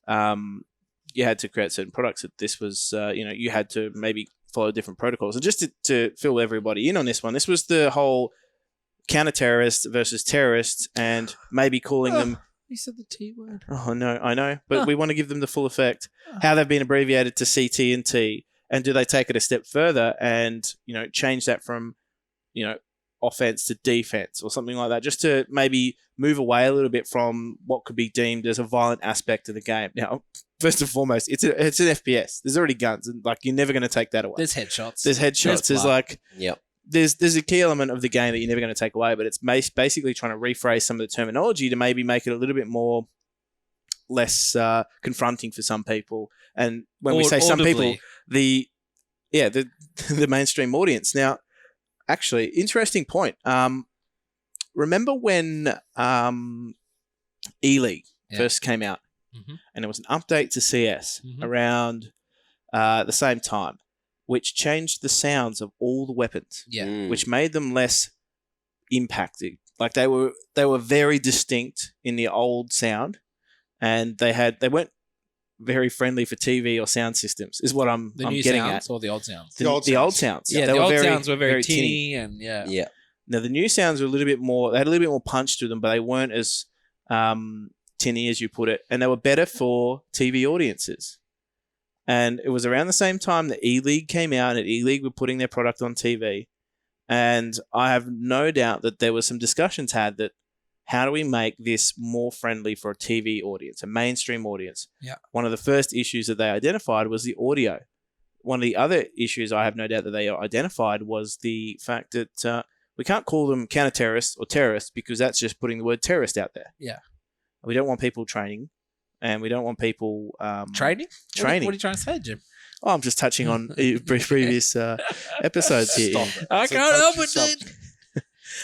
you had to create certain products, that this was, you had to maybe follow different protocols. And just to fill everybody in on this one, this was the whole counter-terrorist versus terrorists and maybe calling them... You said the T word. Oh, no, I know. But we want to give them the full effect. How they've been abbreviated to CT and T. And do they take it a step further and, change that from, offense to defense or something like that, just to maybe move away a little bit from what could be deemed as a violent aspect of the game. Now, first and foremost, it's an FPS. There's already guns, and you're never going to take that away. There's headshots. There's a key element of the game that you're never going to take away, but it's basically trying to rephrase some of the terminology to maybe make it a little bit less confronting for some people. And when we say some people, the mainstream audience. Now, actually, interesting point. Remember when E-League first came out, and there was an update to CS around the same time, which changed the sounds of all the weapons, which made them less impacted. Like they were very distinct in the old sound, and they weren't very friendly for TV or sound systems. Is what I'm getting at. Or the old sounds. The old sounds. Yeah, the old sounds were very tinny and yeah. Now the new sounds were a little bit more. They had a little bit more punch to them, but they weren't as tinny as you put it, and they were better for TV audiences. And it was around the same time that E-League came out, and E-League were putting their product on TV. And I have no doubt that there were some discussions had that how do we make this more friendly for a TV audience, a mainstream audience? Yeah. One One of the first issues that they identified was the audio. One of the other issues I have no doubt that they identified was the fact that we can't call them counter-terrorists or terrorists because that's just putting the word terrorist out there. Yeah. We don't want people training, and we don't want people... Training? Training. What are you trying to say, Jim? Oh, I'm just touching on previous episodes here. I can't help it, dude.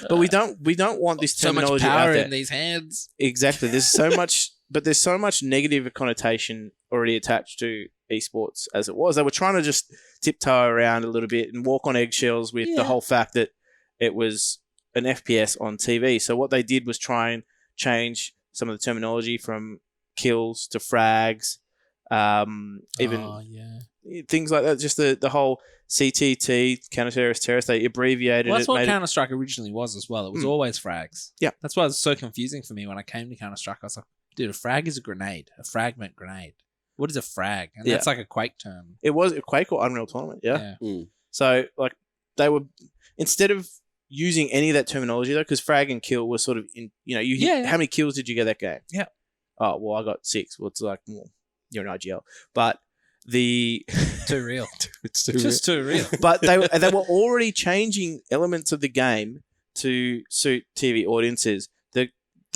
But we don't want this terminology so much power out there. in these hands. Exactly. There's so much, but there's so much negative connotation already attached to esports as it was. They were trying to just tiptoe around a little bit and walk on eggshells with the whole fact that it was an FPS on TV. So what they did was try and change some of the terminology from kills to frags, things like that. Just the whole CTT, counter-terrorist, terrorist, they abbreviated Well, that's it. what Counter-Strike originally was as well. It was always frags. Yeah. That's why it was so confusing for me when I came to Counter-Strike. I was like, dude, a frag is a grenade. A fragment grenade. What is a frag? And that's like a Quake term. It was a Quake or Unreal Tournament, yeah. So, they were, instead of using any of that terminology, though, because frag and kill was sort of, how many kills did you get that game? Yeah. Oh, well, I got 6. Well, it's like, well, you're an IGL. But the... Too real. It's too Just real. too real. But they were already changing elements of the game to suit TV audiences. The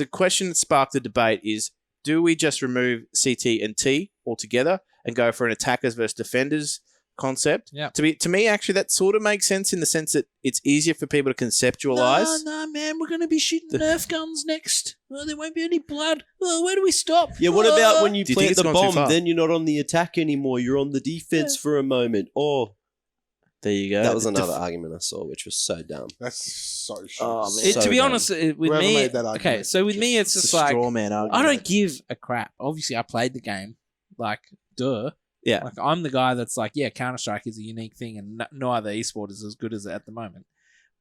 question that sparked the debate is, do we just remove CT and T altogether and go for an attackers versus defenders concept? Yeah. To me, actually, that sort of makes sense in the sense that it's easier for people to conceptualize. No, man, we're going to be shooting Nerf guns next. Oh, there won't be any blood. Oh, where do we stop? Yeah, what about when you Do you think plant it's the gone too bomb, far? then you're not on the attack anymore, you're on the defense for a moment. Or There you go. that was another argument I saw, which was so dumb. That's so shit. Oh, man. So To be dumb. honest, with Whoever me, made that argument, okay, so with me, it's It's just a like, straw man argument. I don't give a crap. Obviously, I played the game. Like, duh. Yeah. Like, I'm the guy that's like, yeah, Counter-Strike is a unique thing and no other esport is as good as it at the moment.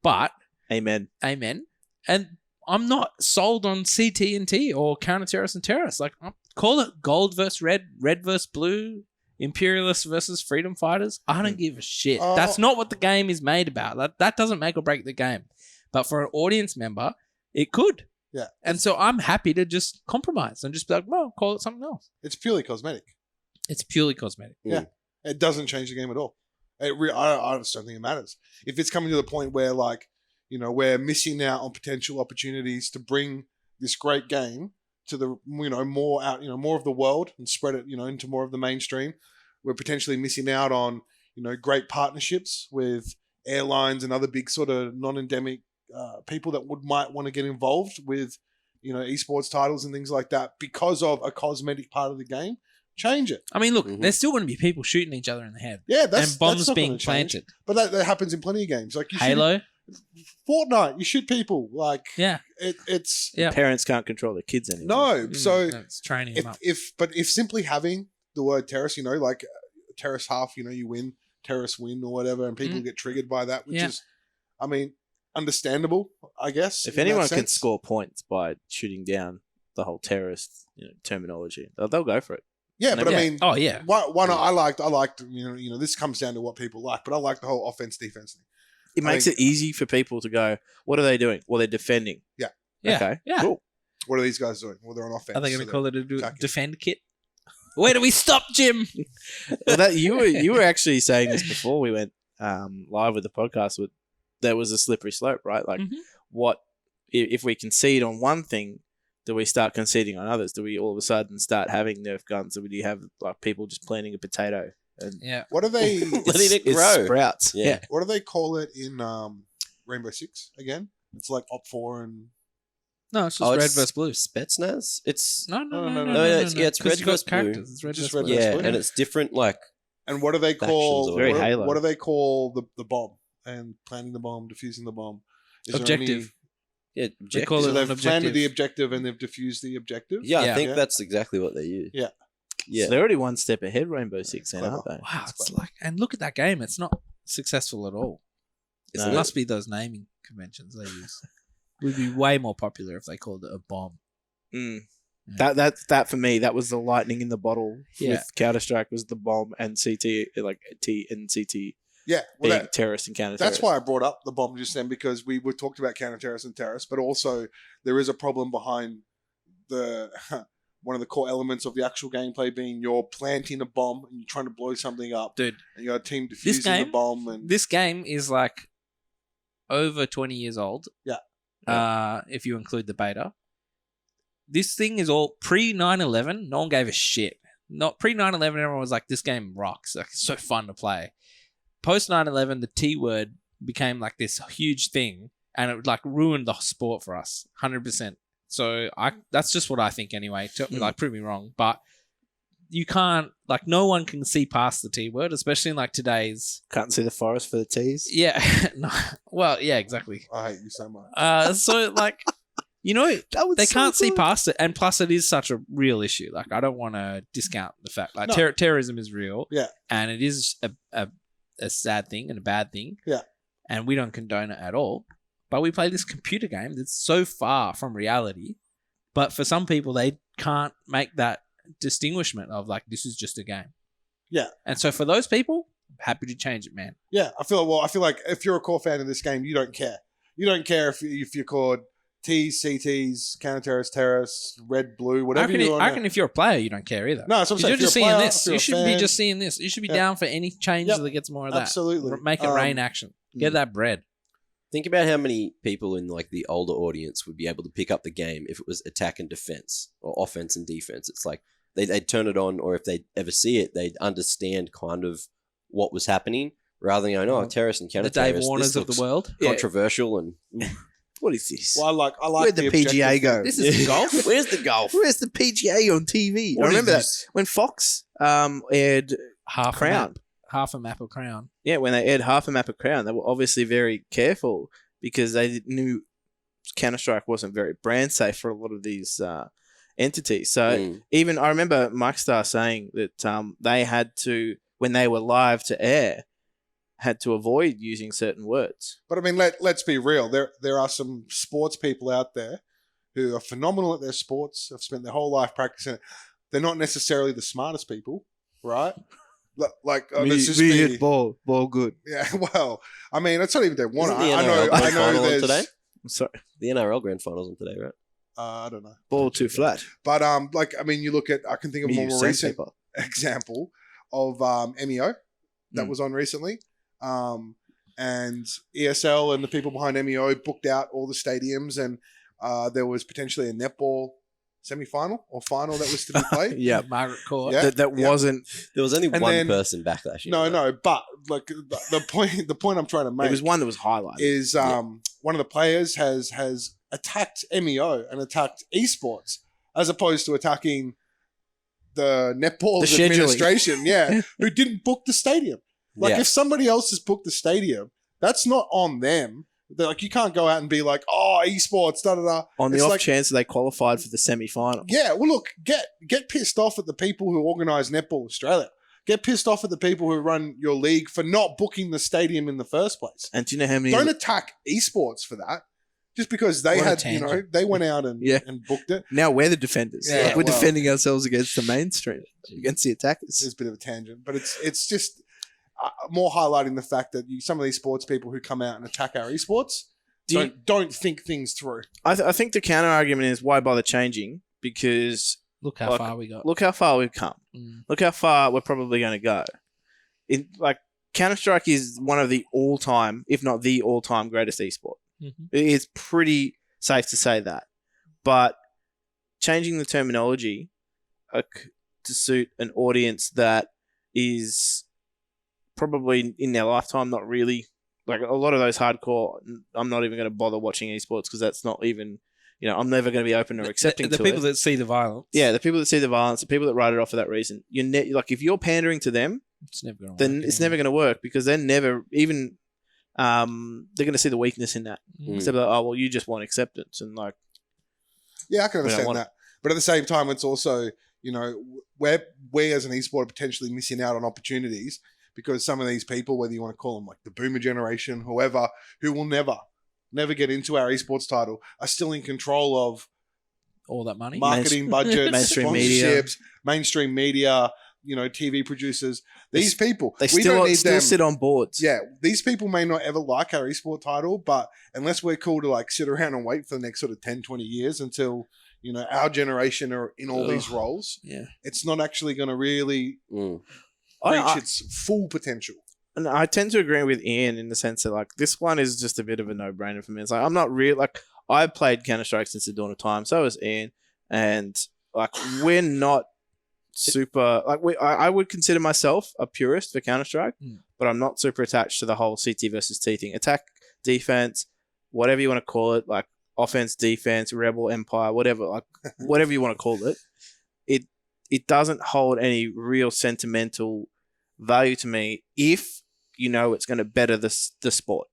But, Amen. and I'm not sold on CT and T or counter-terrorists and terrorists. Like, call it gold versus red, red versus blue, imperialists versus freedom fighters. I don't give a shit. Oh. That's not what the game is made about. That doesn't make or break the game. But for an audience member, it could. Yeah. And so I'm happy to just compromise and just be like, well, call it something else. It's purely cosmetic. It's purely cosmetic. Yeah. It doesn't change the game at all. I just don't think it matters. If it's coming to the point where, like, we're missing out on potential opportunities to bring this great game to the, more out, more of the world and spread it, into more of the mainstream. We're potentially missing out on, great partnerships with airlines and other big sort of non-endemic people that might want to get involved with, esports titles and things like that because of a cosmetic part of the game. Change it. I mean, look, there's still going to be people shooting each other in the head. Yeah, and bombs being planted. But that happens in plenty of games. Like Halo. Fortnite, you shoot people. Like, Yeah. it's Yeah. Parents can't control their kids anymore. no. So It's training them up. if simply having the word terrorist, like terrorist half, you win, terrorist win or whatever, and people get triggered by that, which is, I mean, understandable, I guess. If in that anyone can sense. score points by shooting down the whole terrorist terminology, they'll go for it. Yeah, but I Yeah. mean, Oh, yeah. why not? I liked, this comes down to what people like, but I like the whole offense defense thing. It makes it easy for people to go, what are they doing? Well, they're defending. Yeah. Yeah. Okay, Yeah. cool. What are these guys doing? Well, they're on offense. Are they going so to call it a attacking. defend kit? Where do we stop, Jim? Well, you were actually saying this before we went live with the podcast. There was a slippery slope, right? Like, what if we concede on one thing? Do we start conceding on others? Do we all of a sudden start having Nerf guns? Or do you have like people just planting a potato? And Yeah. What do they? Letting it it grow. sprouts. Yeah. Yeah. What do they call it in Rainbow Six again? It's like Op 4 and No, it's just red versus blue. Spetsnaz? It's No, it's red Because you got versus blue. characters. It's red Just versus red blue. versus Yeah, blue. and it's different. Like and what do they call? Factions or Very what, Halo. what do they call the bomb and planting the bomb, defusing the bomb? Is there Objective. yeah, They call so it they've an planted objective. the objective and they've diffused the objective. Yeah, I Yeah. think Yeah. that's exactly what they use. Yeah. Yeah. So they're already one step ahead, Rainbow Six, then, Clever. aren't they? Wow, That's it's clever. like, and look at that game. It's not successful at all. Isn't No. It it? must be those naming conventions they use. Would be way more popular if they called it a bomb. Mm. Yeah. That for me, that was the lightning in the bottle. Yeah. With Counter Strike was the bomb and CT, like T and CT Yeah, well, being terrorist and counter. that's why I brought up the bomb just then, because we were talked about counter-terrorists and terrorists, but also there is a problem behind the one of the core elements of the actual gameplay being you're planting a bomb and you're trying to blow something up, Dude, and you got a team defusing the game- bomb, and this game is like over 20 years old. Yeah. If you include the beta. This thing is all pre 9/11. No one gave a shit. Not pre 9/11. Everyone was like, "This game rocks. Like, it's so fun to play." Post 9/11, the T word became like this huge thing, and it like ruined the sport for us, 100%. So that's just what I think anyway. Like, prove me wrong, but you can't, like, no one can see past the T word, especially in like today's. Can't see the forest for the T's. Yeah, no, well, yeah, exactly. I hate you so much. So like, they can't see past it, and plus, it is such a real issue. Like, I don't want to discount the fact, like, No. terrorism is real, Yeah. and it is a sad thing and a bad thing, Yeah. and we don't condone it at all. But we play this computer game that's so far from reality. But for some people, they can't make that distinguishment of like, this is just a game. Yeah. And so for those people, I'm happy to change it, man. Yeah, I feel like if you're a core fan of this game, you don't care. You don't care if you're called T's, CTs, counter-terrorists, terrorists, red, blue, whatever you want. I reckon if you're a player, you don't care either. No, that's what I'm saying. You're If you're just a seeing player, this. if you're You a shouldn't be fan, just seeing this. You should be Yeah. down for any change Yep. that gets more of that. Absolutely. Make it rain action. Get that bread. Think about how many people in like the older audience would be able to pick up the game if it was attack and defense or offense and defense. It's like they'd turn it on, or if they'd ever see it, they'd understand kind of what was happening rather than going, "Oh, terrorists and The counter Dave terrorists." Warners of the world. Controversial and What is this? Well, I like Where'd the PGA objective- go? This is golf. Where's the golf? Where's the PGA on TV? What I is remember that this? when Fox aired Half Crown. A map. Half a map of Crown. Yeah, when they aired half a map of Crown, they were obviously very careful because they knew Counter Strike wasn't very brand safe for a lot of these entities. So even I remember Mike Star saying that they had to, when they were live to air, had to avoid using certain words. But I mean, let's be real. There are some sports people out there who are phenomenal at their sports, have spent their whole life practicing it. They're not necessarily the smartest people, right? Like, let's just be, ball good. yeah. Well, I mean, it's not even they want. Isn't the I NRL know. grand I know. final on There's. today? I'm sorry, The NRL grand finals on today, right? I don't know. ball too flat. But like, I mean, you look at. I can think of a Me more use recent sandpaper. example of MEO that Mm. was on recently. And ESL and the people behind MEO booked out all the stadiums, and there was potentially a netball semi-final or final that was to be played. Yeah, Margaret Court. Yeah. that wasn't. There was only And one then- person backlash. No, but like the point I'm trying to make It was one that was highlighted. is one of the players has attacked MEO and attacked Esports as opposed to attacking the netball's The scheduling. administration, who didn't book the stadium. Like Yeah. if somebody else has booked the stadium, that's not on them. They're like, you can't go out and be like, oh, esports, da da da. On the It's off like, chance that they qualified for the semi-final. yeah, well, look, get pissed off at the people who organise Netball Australia. Get pissed off at the people who run your league for not booking the stadium in the first place. And do you know how many... Don't attack esports for that. Just because they What a had, tangent. they went out and, Yeah. and booked it. Now we're the defenders. Yeah, Like, we're well- defending ourselves against the mainstream, against the attackers. It's a bit of a tangent, but it's just more highlighting the fact that some of these sports people who come out and attack our esports don't think things through. I think the counter argument is why bother changing? Because Look how Like, far we got. look how far we've come. Mm. Look how far we're probably going to go. Counter-Strike is one of the all-time, if not the all-time greatest esport. Mm-hmm. It is pretty safe to say that. But changing the terminology to suit an audience that is probably in their lifetime not really, like a lot of those hardcore, I'm not even going to bother watching esports because that's not even, I'm never going to be open or accepting the to people it. that see the violence. Yeah, the people that see the violence, the people that write it off for that reason. If you're pandering to them, It's never going to work. then it's never going to work because they're never even they're going to see the weakness in that. Mm. Instead of like, oh well, you just want acceptance and like Yeah, I can We don't understand want that. But at the same time, it's also, we as an esport are potentially missing out on opportunities because some of these people, whether you want to call them like the boomer generation, whoever, who will never get into our esports title, are still in control of all that money. marketing budgets, Mainstream media. sponsorships, mainstream media, TV producers. These people, they we still don't need still them. sit on boards. Yeah, these people may not ever like our esport title, but unless we're cool to like sit around and wait for the next sort of 10, 20 years until, our generation are in all these roles, Yeah. it's not actually going to really Mm. reach I, its full potential. and I tend to agree with Ian in the sense that like this one is just a bit of a no-brainer for me. It's like I'm not real like I've played Counter-Strike since the dawn of time. So has Ian, and like we're not super like I would consider myself a purist for Counter-Strike, but I'm not super attached to the whole CT versus T thing. Attack, defense, whatever you want to call it, like offense, defense, rebel, empire, whatever, like whatever you want to call it. It doesn't hold any real sentimental value to me if it's going to better the sport.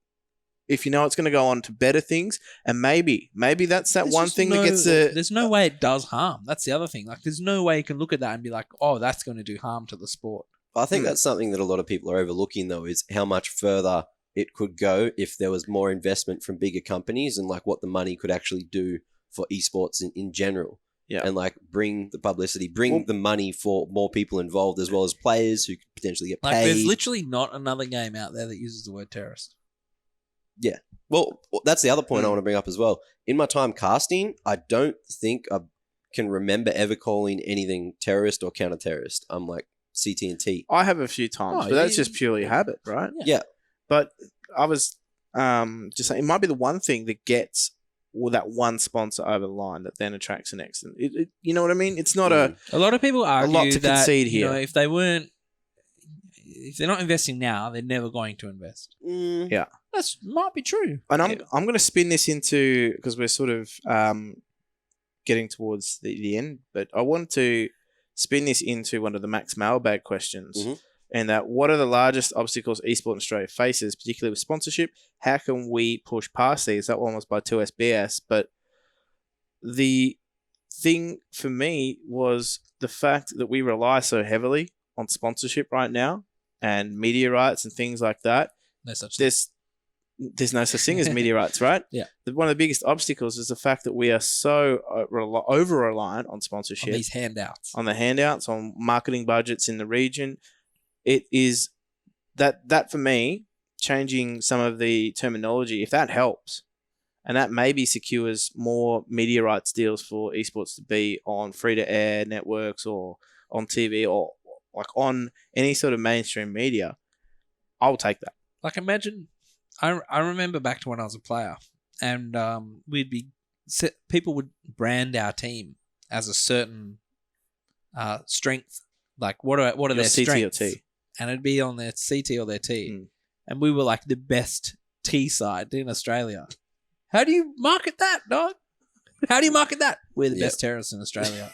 If it's going to go on to better things, and maybe that's that There's one just thing that gets the. There's no way it does harm. That's the other thing. Like, there's no way you can look at that and be like, oh, that's going to do harm to the sport. I think that's something that a lot of people are overlooking, though, is how much further it could go if there was more investment from bigger companies and like what the money could actually do for esports in general. Yeah. And like bring the publicity, bring the money for more people involved as well as players who could potentially get Like, paid. there's literally not another game out there that uses the word terrorist. Well, that's the other point I want to bring up as well. In my time casting, I don't think I can remember ever calling anything terrorist or counter-terrorist. I'm like CT&T. I have a few times, Oh, but that's yeah. just purely habit, right? Yeah. But I was just saying, it might be the one thing that gets that one sponsor over the line that then attracts the next. And you know what I mean? It's not a A lot of people argue lot to that concede here. if they're not investing now, they're never going to invest. Yeah. That might be true. And I'm going to spin this into, because we're sort of getting towards the end, but I want to spin this into one of the Max Mailbag questions. Mhm. And that what are the largest obstacles eSport in Australia faces, particularly with sponsorship? How can we push past these? That one was by 2SBS. But the thing for me was the fact that we rely so heavily on sponsorship right now and media rights and things like that. No such thing. There's no such thing as media rights, right? Yeah. One of the biggest obstacles is the fact that we are so over-reliant on sponsorship, On these handouts. on the handouts, on marketing budgets in the region. It is that for me, changing some of the terminology, if that helps, and that maybe secures more media rights deals for esports to be on free-to-air networks or on TV or like on any sort of mainstream media, I'll take that. Like, imagine, I remember back to when I was a player, and people would brand our team as a certain strength. Like, what are Your their CT or strengths? T. And it'd be on their CT or their T. Mm. And we were like the best T side in Australia. How do you market that, dog? How do you market that? We're the Yep. best terrorists in Australia.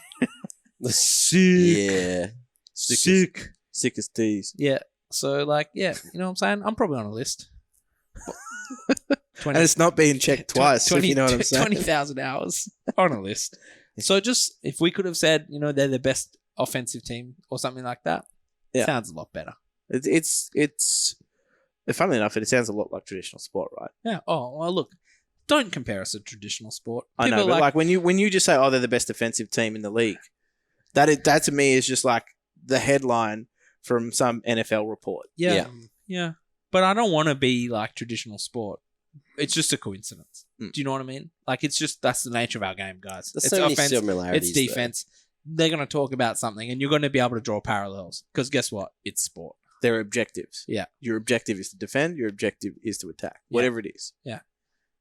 Yeah. Sick as T's. Yeah. So, like, yeah, you know what I'm saying? I'm probably on a list. And it's not being checked twice, if you know what I'm saying. 20,000 hours on a list. So just if we could have said, they're the best offensive team or something like that, sounds a lot better. It's funnily enough, it sounds a lot like traditional sport, right? Yeah. Oh, well, look, don't compare us to traditional sport. I know, but like when you just say, they're the best defensive team in the league, that to me is just like the headline from some NFL report. Yeah. But I don't want to be like traditional sport. It's just a coincidence. Do you know what I mean? Like, it's just, that's the nature of our game, guys. There's It's so many offense, similarities, it's defense. They're going to talk about something, and you're going to be able to draw parallels. Because guess what? It's sport. They're objectives. Yeah. Your objective is to defend. Your objective is to attack. Whatever it is. Yeah.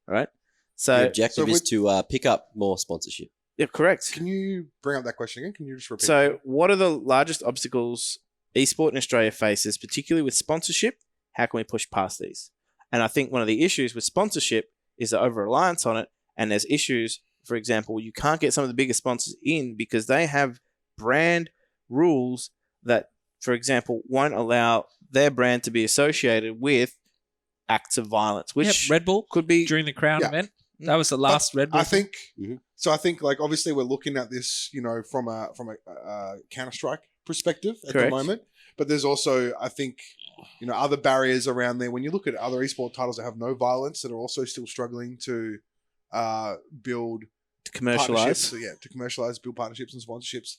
All right? The So, objective is to pick up more sponsorship. yeah, correct. Can you bring up that question again? Can you just repeat? So, what are the largest obstacles esport in Australia faces, particularly with sponsorship? How can we push past these? And I think one of the issues with sponsorship is the over-reliance on it. And there's issues, for example, you can't get some of the biggest sponsors in because they have brand rules that, for example, won't allow their brand to be associated with acts of violence, which Red Bull could be during the Crown Yeah. event. That was the last Red Bull. I think Mhm. so. I think like obviously we're looking at this, from a Counter-Strike perspective at Correct. the moment, but there's also I think other barriers around there. When you look at other esport titles that have no violence that are also still struggling to build to commercialize. partnerships, to commercialize, build partnerships and sponsorships.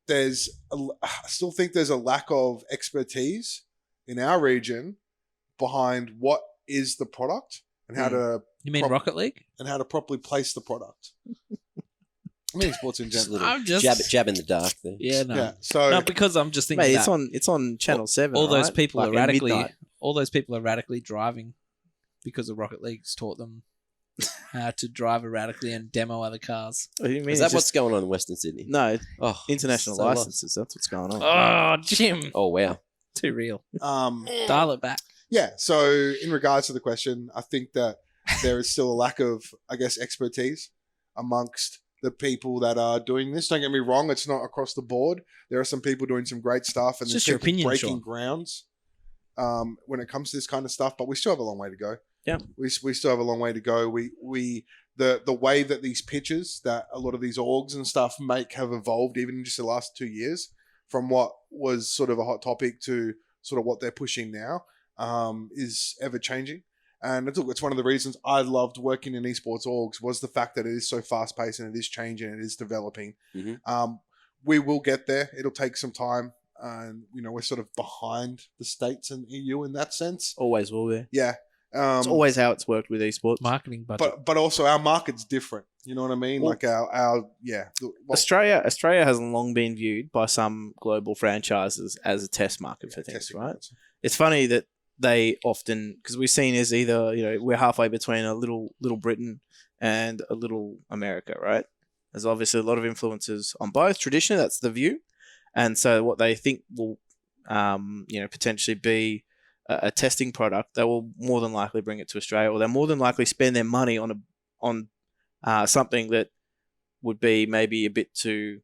I still think there's a lack of expertise in our region behind what is the product and how to You mean Rocket League? properly place the product. I mean, sports in Just a general. little I'm just jab in the dark there. Yeah, no. Yeah. So No, because I'm just thinking Mate, that it's on Channel 7. all those right? people Like are at radically midnight. driving because the Rocket League's taught them how to drive erratically and demo other cars. What do you mean? Is It's that what's just- going on in Western Sydney? No, Oh, international so lost. licenses. That's what's going on. Oh, Jim. Oh, wow. Too real. um, Dial it back. yeah. So in regards to the question, I think that there is still a lack of, I guess, expertise amongst the people that are doing this. Don't get me wrong; it's not across the board. There are some people doing some great stuff, and It's there's just your people opinion, breaking Sean. grounds when it comes to this kind of stuff. But we still have a long way to go. Yeah. we still have a long way to go. The way that these pitches that a lot of these orgs and stuff make have evolved even in just the last 2 years from what was sort of a hot topic to sort of what they're pushing now is ever changing. And it's one of the reasons I loved working in esports orgs was the fact that it is so fast paced and it is changing and it is developing. Mhm. We will get there. It'll take some time. And, we're sort of behind the States and EU in that sense. Always will be. Yeah. It's always how it's worked with esports. Marketing budget. But also our market's different. You know what I mean? Well- Like our Australia has long been viewed by some global franchises as a test market for things, testing right? markets. It's funny that they often, because we're seen as either, we're halfway between a little Britain and a little America, right? There's obviously a lot of influences on both. Traditionally, that's the view. And so what they think will, potentially be a testing product, they will more than likely bring it to Australia, or they'll more than likely spend their money on something that would be maybe a bit too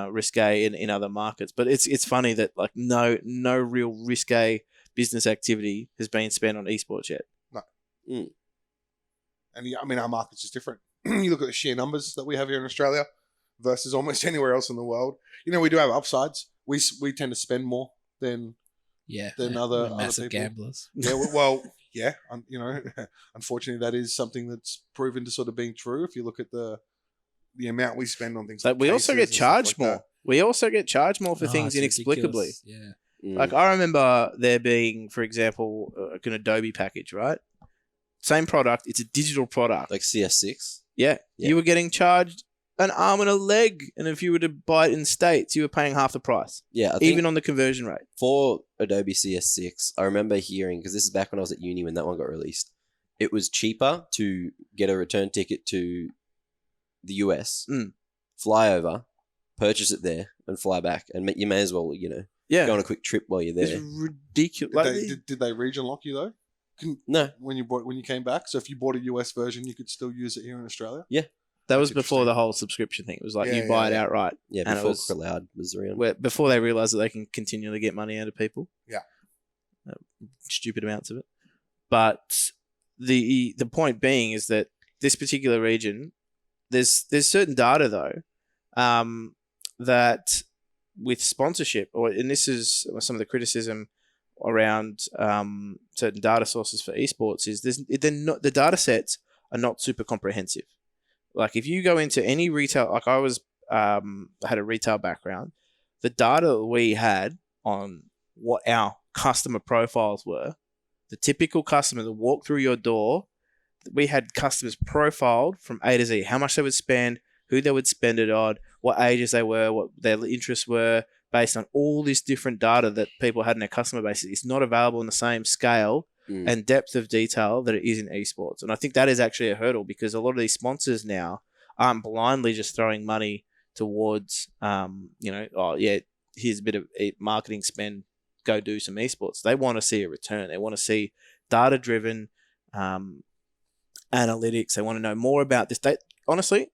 risque in other markets. But it's funny that like no real risque business activity has been spent on esports yet. And I mean, our market's just different. You look at the sheer numbers that we have here in Australia versus almost anywhere else in the world. We do have upsides. We tend to spend more than Yeah. than we're other massive people. gamblers. Yeah. Well, yeah. Unfortunately, that is something that's proven to sort of being true. If you look at the amount we spend on things, Like we also cases get and stuff charged like more. that. We also get charged more for Oh, things it's inexplicably. ridiculous. Yeah. Mm. Like I remember there being, for example, an Adobe package, right? Same product. It's a digital product. Like CS6. Yeah. Yeah. You were getting charged an arm and a leg, and if you were to buy it in States, you were paying half the price, Yeah, I think even on the conversion rate. for Adobe CS6, I remember hearing, because this is back when I was at uni when that one got released, it was cheaper to get a return ticket to the US, fly over, purchase it there, and fly back. And you may as well, Yeah, go on a quick trip while you're it's there. ridiculous. Did they region lock you though? No, When you came back, so if you bought a US version, you could still use it here in Australia. that was That's before interesting. the whole subscription thing. It was like Yeah, you buy it yeah. outright. yeah, And it before was- Cloud was around. Before they realize that they can continually get money out of people. Yeah. Stupid amounts of it. But the point being is that this particular region, there's certain data though, that with sponsorship, and this is some of the criticism around certain data sources for esports, is the data sets are not super comprehensive. Like if you go into any retail, like I had a retail background, the data that we had on what our customer profiles were, the typical customer that walked through your door, we had customers profiled from A to Z, how much they would spend, who they would spend it on, what ages they were, what their interests were, based on all this different data that people had in their customer base. It's not available in the same scale and depth of detail that it is in esports. And I think that is actually a hurdle, because a lot of these sponsors now aren't blindly just throwing money towards, here's a bit of marketing spend, go do some esports. They want to see a return. They want to see data-driven analytics. They want to know more about this. Honestly,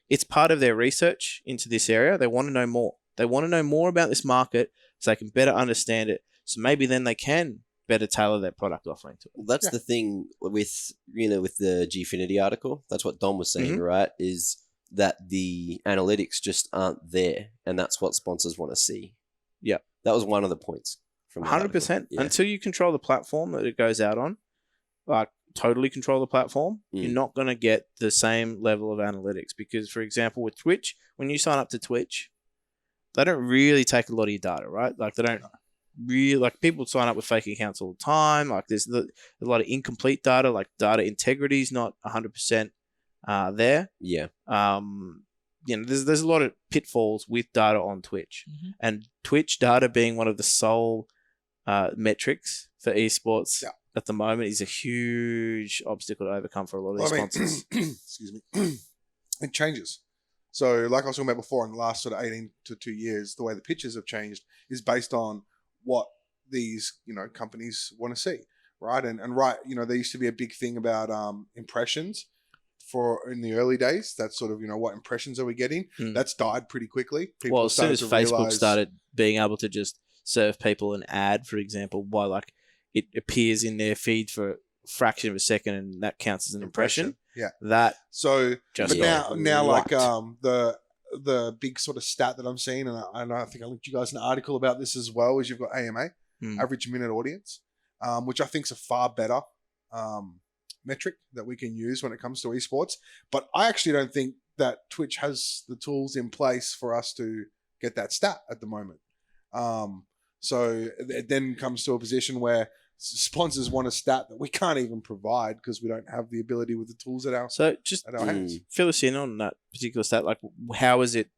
it's part of their research into this area. They want to know more. They want to know more about this market so they can better understand it. So maybe then they can better tailor their product offering to it. Well, that's the thing with the Gfinity article. That's what Dom was saying, right? Is that the analytics just aren't there, and that's what sponsors want to see. Yeah, that was one of the points. From 100%. Until you control the platform that it goes out on, like totally control the platform, you're not going to get the same level of analytics. Because, for example, with Twitch, when you sign up to Twitch, they don't really take a lot of your data, right? Like they don't really, like people sign up with fake accounts all the time. Like there's a lot of incomplete data, like data integrity is not 100% there. Yeah. There's a lot of pitfalls with data on Twitch, and Twitch data being one of the sole metrics for esports at the moment is a huge obstacle to overcome for a lot of these sponsors. Excuse me. It changes. So, like I was talking about before, in the last sort of 18 to 2 years, the way the pitches have changed is based on what these companies want to see, right? And there used to be a big thing about impressions in the early days. That's sort of what impressions are we getting? That's died pretty quickly. People as soon as Facebook started being able to just serve people an ad, for example, by like it appears in their feed for a fraction of a second, and that counts as an impression. Yeah, that just now like the big sort of stat that I'm seeing, and I think I linked you guys an article about this as well, is you've got AMA, average minute audience, which I think is a far better metric that we can use when it comes to esports. But I actually don't think that Twitch has the tools in place for us to get that stat at the moment. So it then comes to a position where sponsors want a stat that we can't even provide because we don't have the ability with the tools at our hands. Fill us in on that particular stat. Like, how is it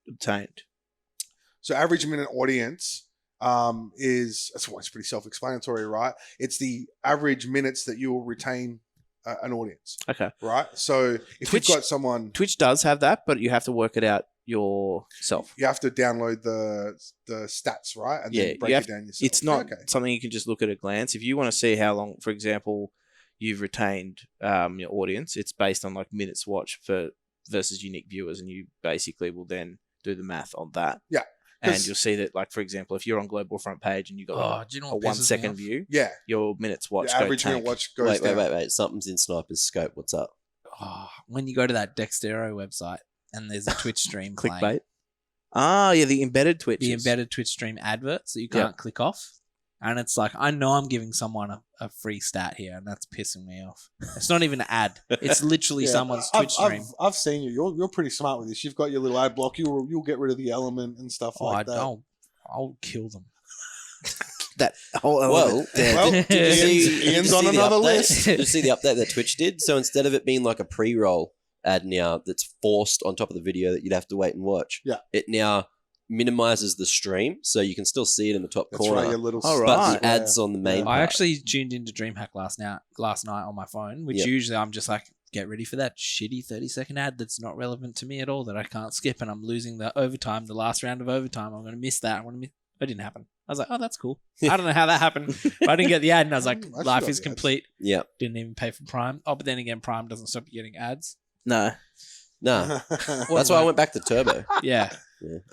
obtained? So average minute audience it's pretty self-explanatory, right? It's the average minutes that you will retain an audience. Okay. Right? So if you've got someone... Twitch does have that, but you have to work it out yourself. You have to download the stats, right? And then break it down yourself. It's not something you can just look at a glance. If you want to see how long, for example, you've retained your audience, it's based on like minutes watched versus unique viewers, and you basically will then do the math on that. Yeah. And you'll see that, like, for example, if you're on Global Front Page and you got a 1 second view, your minutes watched go average minute watch goes down. Wait. Something's in Sniper's scope. What's up? When you go to that Dextero website and there's a Twitch stream clickbait. playing. The embedded Twitch. The embedded Twitch stream adverts that you can't click off. And it's like, I know I'm giving someone a free stat here, and that's pissing me off. It's not even an ad. It's literally someone's Twitch stream. I've seen you. You're pretty smart with this. You've got your little ad block. You'll get rid of the element and stuff like that. I'll kill them. That whole element. Ian's on another list. Did you see the update that Twitch did? So instead of it being like a pre-roll ad now that's forced on top of the video that you'd have to wait and watch, it now minimizes the stream so you can still see it in the top corner. Right, your little but the ads on the main part. I actually tuned into DreamHack last night on my phone, which usually I'm just like, get ready for that shitty 30-second ad that's not relevant to me at all, that I can't skip, and I'm losing the overtime, the last round of overtime. I'm going to miss that. It didn't happen. I was like, oh, that's cool. I don't know how that happened. But I didn't get the ad, and I was like, life is complete. Yeah. Didn't even pay for Prime. Oh, but then again, Prime doesn't stop you getting ads. No. That's why I went back to Turbo. Yeah.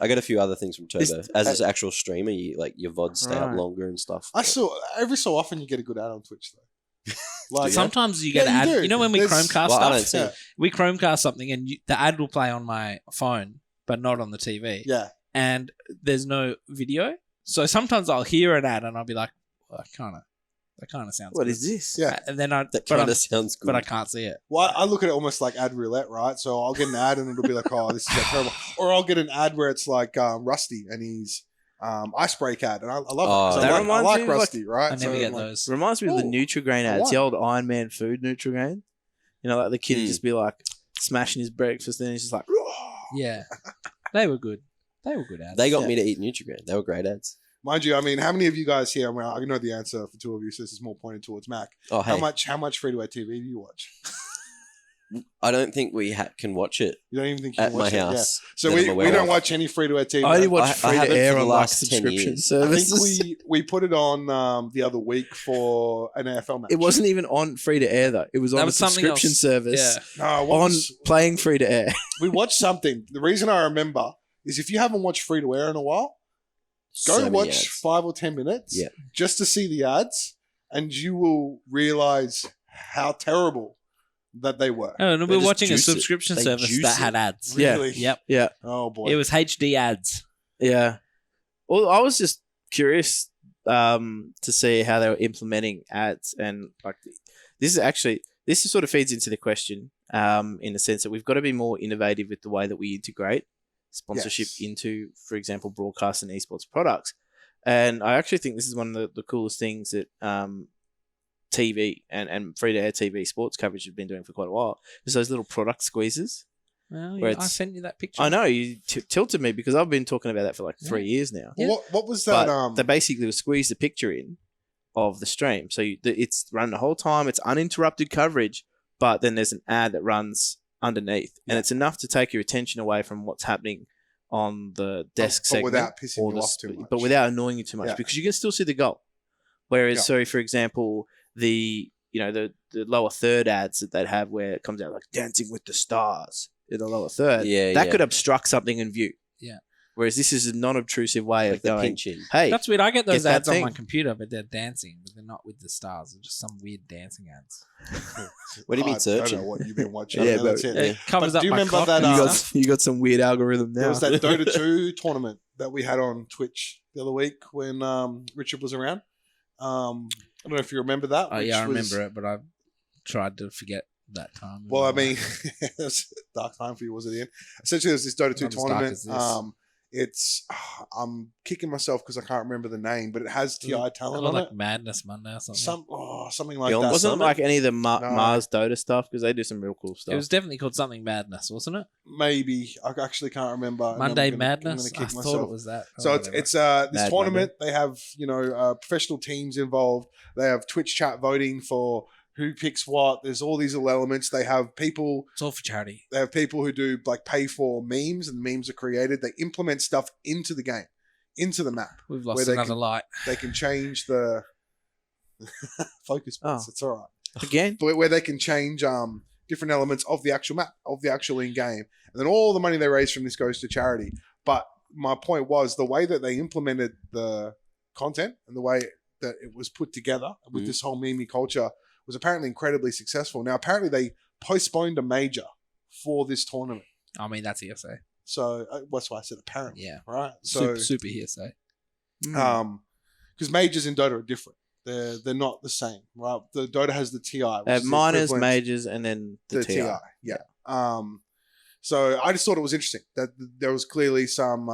I got a few other things from Turbo. As an actual streamer, your VODs stay up longer and stuff. I saw every so often you get a good ad on Twitch though. Like, Sometimes you get Yeah, an you ad. do. You know when we There's- Chromecast Well, I stuff? don't see. Yeah. We Chromecast something and the ad will play on my phone, but not on the TV. yeah. And there's no video. So sometimes I'll hear an ad and I'll be like, well, that kind of sounds What good. is this? Yeah. And then That kind of sounds good. but I can't see it. Well, I look at it almost like ad roulette, right? So I'll get an ad and it'll be like, oh, this is terrible. Or I'll get an ad where it's like Rusty and he's ice break ad. And I love it. 'cause that I reminds like me of, like- Rusty, right? I never So, get like, those. Reminds me of the Ooh, Nutrigrain I ads, want. the old Iron Man food Nutrigrain. You know, like the kid would Mm. just be like smashing his breakfast, and he's just like, Yeah. They were good. They were good ads. They got Yeah. me to eat Nutrigrain. They were great ads. Mind you, I mean, how many of you guys here? I know the answer for two of you, so this is more pointed towards Mac. Oh, hey. How much free to air TV do you watch? I don't think we can watch it You don't even think you at can my watch it? Yeah. house. So that we I'm aware don't of. watch any free to air TV. I only watch I free to haven't air for the on like last 10 subscription years. I think services. we put it on the other week for an AFL match. It wasn't even on free to air though. It was That on was a something subscription else. service Yeah. No, what on was- playing free to air. we watched something. The reason I remember is if you haven't watched free to air in a while, go So many watch ads. 5 or 10 minutes Yeah. just to see the ads, and you will realize how terrible that they were. Oh, and They we were just watching a juice it. subscription They service juice that it. had ads. Yeah. Really? Yep. Yeah, Oh boy. It was HD ads. yeah. Well, I was just curious to see how they were implementing ads, and like this sort of feeds into the question in the sense that we've got to be more innovative with the way that we integrate sponsorship Yes. into, for example, broadcast and esports products. And I actually think this is one of the coolest things that TV and free to air TV sports coverage have been doing for quite a while. Is those little product squeezes. Well, Where I it's- sent you that picture. I know you tilted me because I've been talking about that for like 3 years now. Well, what was that? But they basically will squeeze the picture in of the stream, so it's run the whole time. It's uninterrupted coverage, but then there's an ad that runs underneath, and it's enough to take your attention away from what's happening on the desk but segment, without pissing or you the off too much. but without annoying you too much, Yeah. because you can still see the goal. Whereas, Yeah. so for example, the lower third ads that they'd have where it comes out like Dancing with the Stars in the lower third, Yeah, that yeah. could obstruct something in view. Yeah. Whereas this is a non-obtrusive way Like of the going, pinch in. hey, That's weird. I get those Get that ads on my thing. computer, but they're dancing, but they're not with the stars. They're just some weird dancing ads. What do you mean I searching? don't know what you've been watching. Yeah, Yeah, that's but- it. It covers But up do you my remember clock that, and you stuff. got some weird algorithm now. There was that Dota 2 tournament that we had on Twitch the other week when Richard was around. I don't know if you remember that. Oh, yeah, I which was- remember it, but I tried to forget that time. Well, I mean, it was a dark time for you, was it, Ian? Essentially, there's this Dota 2 Not as dark tournament. as this. It's I'm kicking myself because I can't remember the name, but it has TI talent on like it. Madness Monday or something. Something like Beyond that. Wasn't it like any of the No. Mars Dota stuff? Because they do some real cool stuff. It was definitely called something Madness, wasn't it? Maybe I actually can't remember. and Monday I'm gonna Madness. kick I myself. thought it was that. So Oh, it's whatever. this Mad tournament. They have professional teams involved. They have Twitch chat voting for who picks what. There's all these little elements. They have people. It's all for charity. They have people who do like pay for memes, and memes are created. They implement stuff into the game, into the map. We've Where lost they another can- light. They can change the focus points. Oh. It's all right. Again, But where they can change different elements of the actual map, of the actual in game, and then all the money they raise from this goes to charity. But my point was the way that they implemented the content and the way that it was put together with this whole meme culture was apparently incredibly successful. Now, apparently they postponed a major for this tournament. I mean, that's hearsay. So that's why I said apparently. Yeah. Right. So, Super hearsay. because majors in Dota are different. They're not the same, right? The Dota has the TI. which is the minors, equivalent- majors, and then the TI. Yeah. So I just thought it was interesting that there was clearly some.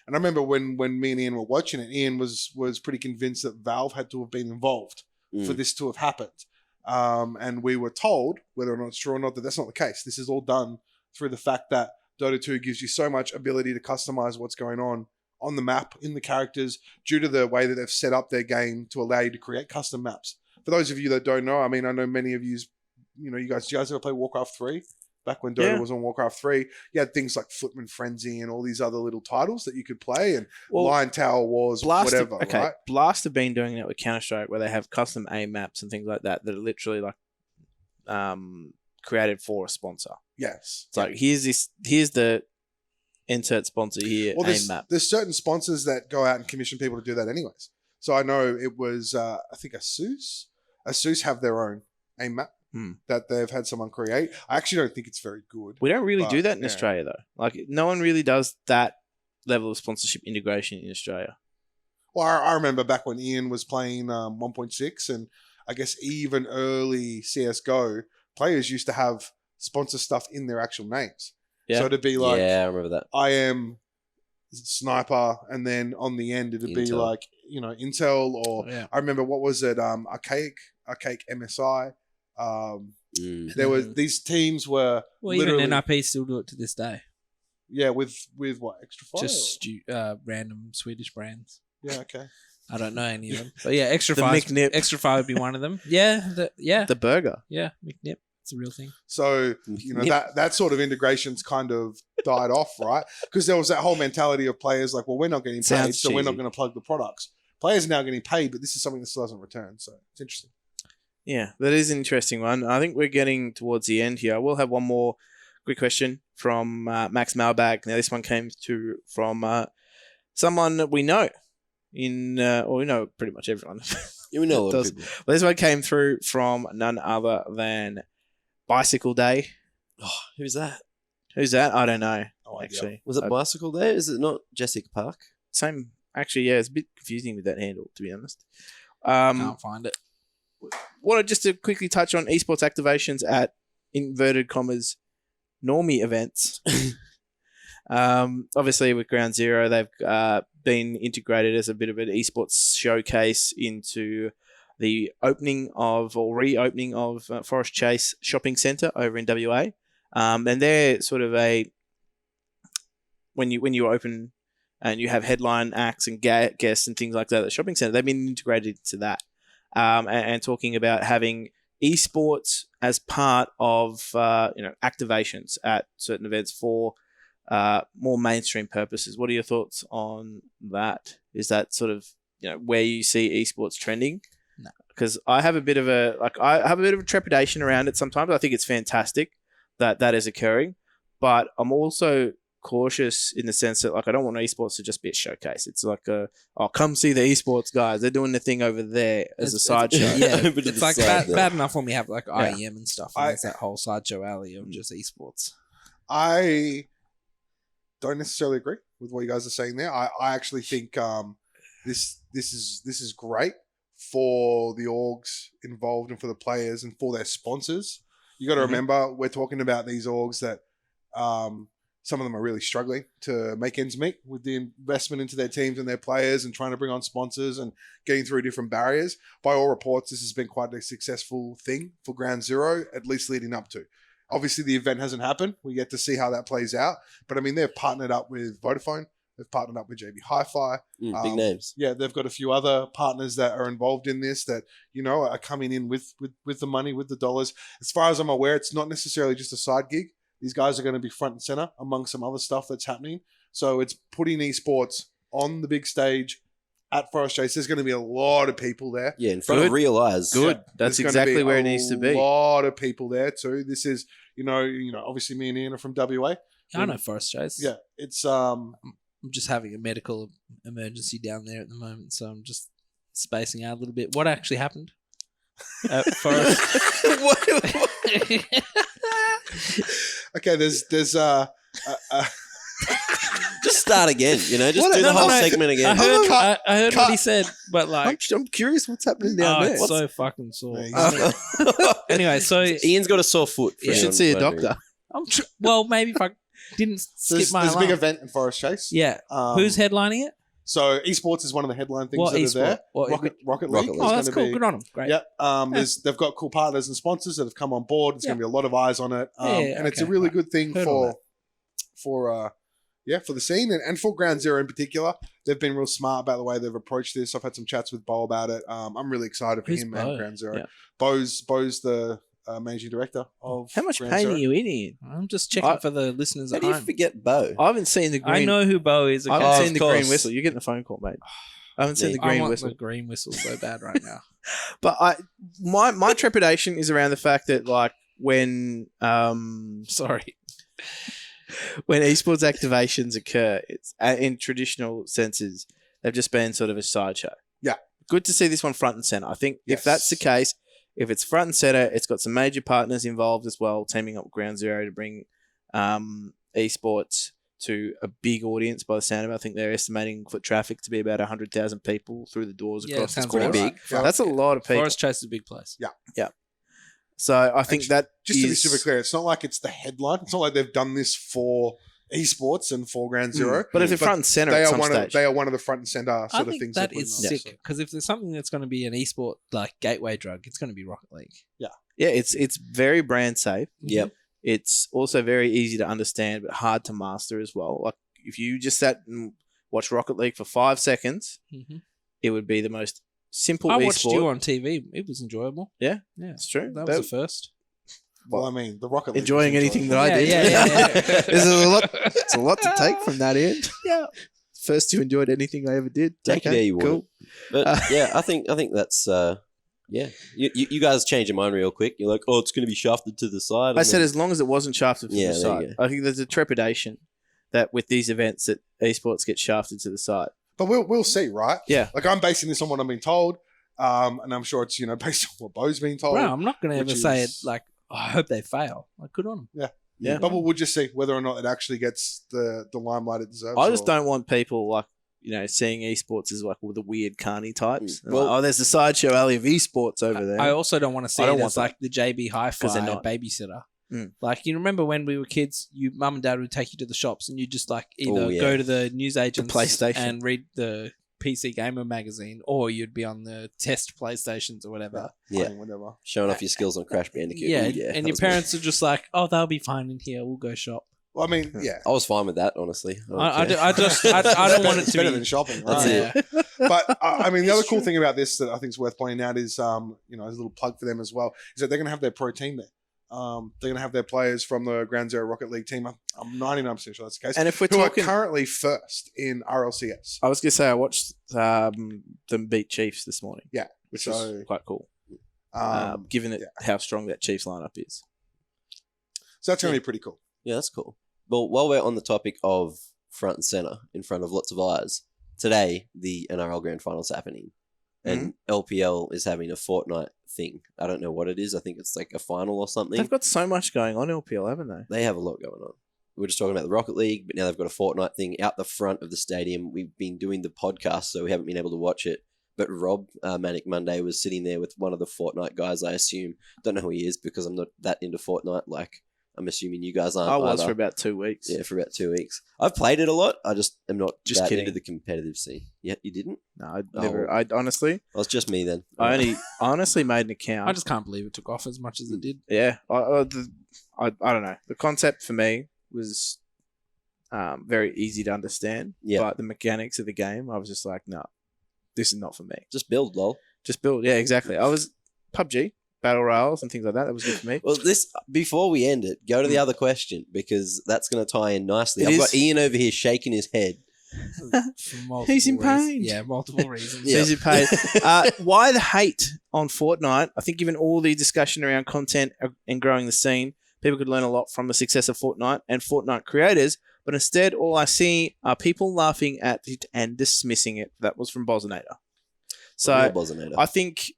And I remember when me and Ian were watching it, Ian was pretty convinced that Valve had to have been involved for this to have happened. And we were told, whether or not it's true or not, that that's not the case. This is all done through the fact that Dota 2 gives you so much ability to customize what's going on the map, in the characters, due to the way that they've set up their game to allow you to create custom maps. For those of you that don't know, I mean, I know many of you guys ever play Warcraft 3? Back when Dota Yeah. was on Warcraft 3, you had things like Footman Frenzy and all these other little titles that you could play, and Well, Lion Tower Wars, Blast, whatever, okay, right? Blast have been doing that with Counter-Strike, where they have custom aim maps and things like that that are literally like created for a sponsor. Yes. It's like here's the insert sponsor here Well, aim map. there's certain sponsors that go out and commission people to do that anyways. So I know it was, I think ASUS Asus have their own aim map that they've had someone create. I actually don't think it's very good. We don't really do that in yeah. Australia, though. Like, no one really does that level of sponsorship integration in Australia. Well, I remember back when Ian was playing 1.6, and I guess even early CSGO, players used to have sponsor stuff in their actual names. Yeah. So it'd be like, yeah, I remember that. I am Sniper, and then on the end it'd be Intel. like, Intel, or I remember, what was it, Archaic MSI. There was, these teams were literally, even NIP still do it to this day. yeah, with what, Extra Fire? Just random Swedish brands. Yeah, okay. I don't know any of them, but yeah, Extra The Fire. McNip. Extra Fire would be one of them. Yeah, The burger. yeah, McNip. It's a real thing. So, that sort of integration's kind of died off, right? Because there was that whole mentality of players like, well, we're not getting paid, Sounds so we're not cheesy. going to plug the products. Players are now getting paid, but this is something that still hasn't returned. So it's interesting. Yeah, that is an interesting one. I think we're getting towards the end here. We'll have one more quick question from Max Mailbag. Now, this one came from someone that we know we know pretty much everyone. You know a lot of Does. people. Well, this one came through from none other than Bicycleday. Oh, who's that? Who's that? I don't know, No idea. actually. Was it Bicycleday? Is it not Jessica Park? Same. Actually, yeah, it's a bit confusing with that handle, to be honest. Can't find it. Wanted just to quickly touch on esports activations at inverted commas normie events. Obviously, with Ground Zero, they've been integrated as a bit of an esports showcase into the reopening of Forest Chase Shopping Centre over in WA. And they're sort of when you open and you have headline acts and guests and things like that at the shopping centre, they've been integrated into that. And talking about having esports as part of activations at certain events for more mainstream purposes. What are your thoughts on that? Is that sort of where you see esports trending? No, because I have a bit of a trepidation around it sometimes. I think it's fantastic that is occurring, but I'm also cautious in the sense that I don't want esports to just be a showcase. It's like come see the esports guys. They're doing the thing over there as a sideshow. Yeah, Over to it's the like side bad enough when we have like Yeah. IEM and stuff. And there's that whole sideshow alley of just esports. I don't necessarily agree with what you guys are saying there. I actually think this is great for the orgs involved and for the players and for their sponsors. You got to remember, we're talking about these orgs that some of them are really struggling to make ends meet with the investment into their teams and their players and trying to bring on sponsors and getting through different barriers. By all reports, this has been quite a successful thing for Ground Zero, at least leading up to. Obviously, the event hasn't happened. We get to see how that plays out. But, I mean, they've partnered up with Vodafone. They've partnered up with JB Hi-Fi. Big names. Yeah, they've got a few other partners that are involved in this that, are coming in with the money, with the dollars. As far as I'm aware, it's not necessarily just a side gig. These guys are going to be front and center among some other stuff that's happening. So it's putting esports on the big stage at Forest Chase. There's going to be a lot of people there. Yeah, in front of real eyes. Good. Yeah, That's there's gonna exactly where it needs to be. A lot of people there too. This is, obviously me and Ian are from WA. I know Forest Chase. Yeah, it's I'm just having a medical emergency down there at the moment, so I'm just spacing out a little bit. What actually happened at Forest? okay. There's Just start again, just do the whole segment again. I heard what he said, but I'm curious what's happening down there. it's so fucking sore. Yeah, Anyway, so Ian's got a sore foot. You should see a doctor. well, maybe if I didn't skip there's my a big alarm. event in Forest Chase. Yeah, who's headlining it? So esports is one of the headline things What that esport? are there. What- Rocket League. Rocket League. is Oh, that's gonna cool. be- Good on them. Great. Yep. They've got cool partners and sponsors that have come on board. There's going to be a lot of eyes on it, and it's a okay. really good thing Heard all for the scene and for Ground Zero in particular. They've been real smart about the way they've approached this. I've had some chats with Bo about it. I'm really excited for Who's him Bo? and Ground Zero. Yeah. Bo's the managing director of. How much Ground pain Zero. are you in, Ian? I'm just checking for the listeners How at do you home. forget Bo? I haven't seen the green. I know who Bo is. I Okay? haven't Oh, seen the of green course. whistle. You're getting a phone call, mate. I haven't seen Yeah. the I green want whistle. the green whistle so bad right now. But my trepidation is around the fact that when Sorry. when esports activations occur, it's in traditional senses, they've just been sort of a sideshow. Yeah. Good to see this one front and center. I think if Yes. that's the case, if it's front and center, it's got some major partners involved as well, teaming up with Ground Zero to bring esports to a big audience. By the sound of it, I think they're estimating foot traffic to be about 100,000 people through the doors across the sounds course. pretty big. Yeah. That's a lot of people. Forest Chase is a big place. So I think that Just to be is- super clear, it's not like it's the headline. It's not like they've done this for esports and for Ground Zero. But if they're front and center They at are some one stage. of they are one of the front and center I sort of think things. that they're is putting on, sick because if there's something that's going to be an esport like gateway drug, it's going to be Rocket League. Yeah, it's very brand safe. Yep. It's also very easy to understand, but hard to master as well. Like if you just sat and watched Rocket League for 5 seconds, Mhm. it would be the most simple I watched esport. you on TV. It was enjoyable. Yeah, Yeah, it's true. that was the first. Well, I mean, the Rocket League Enjoying was anything enjoyable. that I did. Yeah. There's a lot. It's a lot to take from that end. Yeah. First, you enjoyed anything I ever did. Take it how you want. cool. But yeah, I think that's yeah. You guys change your mind real quick. You're like, oh, it's going to be shafted to the side. I said as long as it wasn't shafted from Yeah, the there you side. I think there's a trepidation that with these events that esports get shafted to the side. But we'll see, right? Yeah. Like I'm basing this on what I'm being told, and I'm sure it's based on what Bo's being told. Bro, I'm not going to which ever say it is- like, oh, I hope they fail. Like, good on them. Yeah. But we'll just see whether or not it actually gets the limelight it deserves. I just or- don't want people like, seeing esports as like all the weird carny types. And Well- like, there's the sideshow alley of esports over there. I also don't want to see I don't it want as that. like the JB 'Cause they're Hi-Fi not. babysitter. Mm. Like, you remember when we were kids, mum and dad would take you to the shops and you just like either Oh, yeah. go to the newsagents PlayStation. and read the PC Gamer magazine, or you'd be on the test PlayStations or whatever. Yeah. playing whatever. Showing off your skills on Crash Bandicoot. Yeah, Ooh, and that your was me. parents are just like, oh, they'll be fine in here. We'll go shop. Well, I mean, yeah. I was fine with that, honestly. I don't care. don't want it It's to better be. than shopping, That's right? it. But I mean, the other cool thing about this that I think is worth pointing out is, as a little plug for them as well, is that they're going to have their pro team there. They're going to have their players from the Ground Zero Rocket League team. I'm 99% sure that's the case. and if we're who talking, are currently first in RLCS. I was gonna say I watched them beat Chiefs this morning. Yeah, which so, was quite cool. Um, Given that yeah. how strong that Chiefs lineup is. so that's going to be pretty cool. Yeah, that's cool. Well, while we're on the topic of front and center in front of lots of eyes, today the NRL Grand Final's happening, and LPL is having a Fortnite thing. I don't know what it is. I think it's like a final or something. They've got so much going on LPL, haven't they? They have a lot going on. We were just talking about the Rocket League, but now they've got a Fortnite thing out the front of the stadium. We've been doing the podcast, so we haven't been able to watch it. But Rob, Manic Monday, was sitting there with one of the Fortnite guys, I assume. Don't know who he is because I'm not that into Fortnite. Like, I'm assuming you guys aren't I was either. for about 2 weeks. Yeah, for about 2 weeks. I've played it a lot. I just am not Just that kidding. into the competitive scene. Yeah, you didn't? No, I Oh. never. I honestly, Well, it's just me then. I honestly made an account. I just can't believe it took off as much as it did. Yeah, I don't know. The concept for me was very easy to understand. Yeah. But the mechanics of the game, I was just like, no, this is not for me. Just build, lol. Just build. Yeah, exactly. I was PUBG, Battle Royales, and things like that. That was good for me. Well, before we end it, go to the other question because that's going to tie in nicely. It I've is. got Ian over here shaking his head. For multiple He's in reasons. pain. Yeah, multiple reasons. Yeah. Easy paid. Why the hate on Fortnite? I think given all the discussion around content and growing the scene, people could learn a lot from the success of Fortnite and Fortnite creators. But instead, all I see are people laughing at it and dismissing it. That was from Bosinator. So Real Bosinator. I think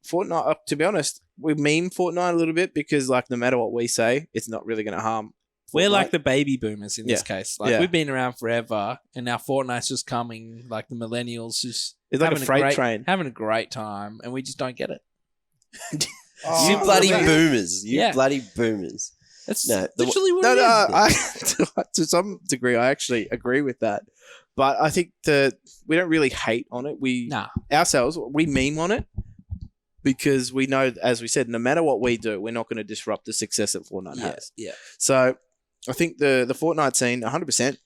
Fortnite, to be honest, we meme Fortnite a little bit because, like, no matter what we say, it's not really going to harm. We're Fortnite. like the baby boomers in this case. Like, Yeah. we've been around forever, and now Fortnite's just coming. Like, the millennials just It's like a having freight great, train. having a great time, and we just don't get get it. Oh, you bloody yeah. boomers. You Yeah. bloody boomers. That's No, literally what No, it no, is. to some degree, I actually agree with that. But I think we don't really hate on it. We Nah. ourselves, we meme on it because we know, as we said, no matter what we do, we're not going to disrupt the success that Fortnite has. Yeah. So I think the Fortnite scene, 100%,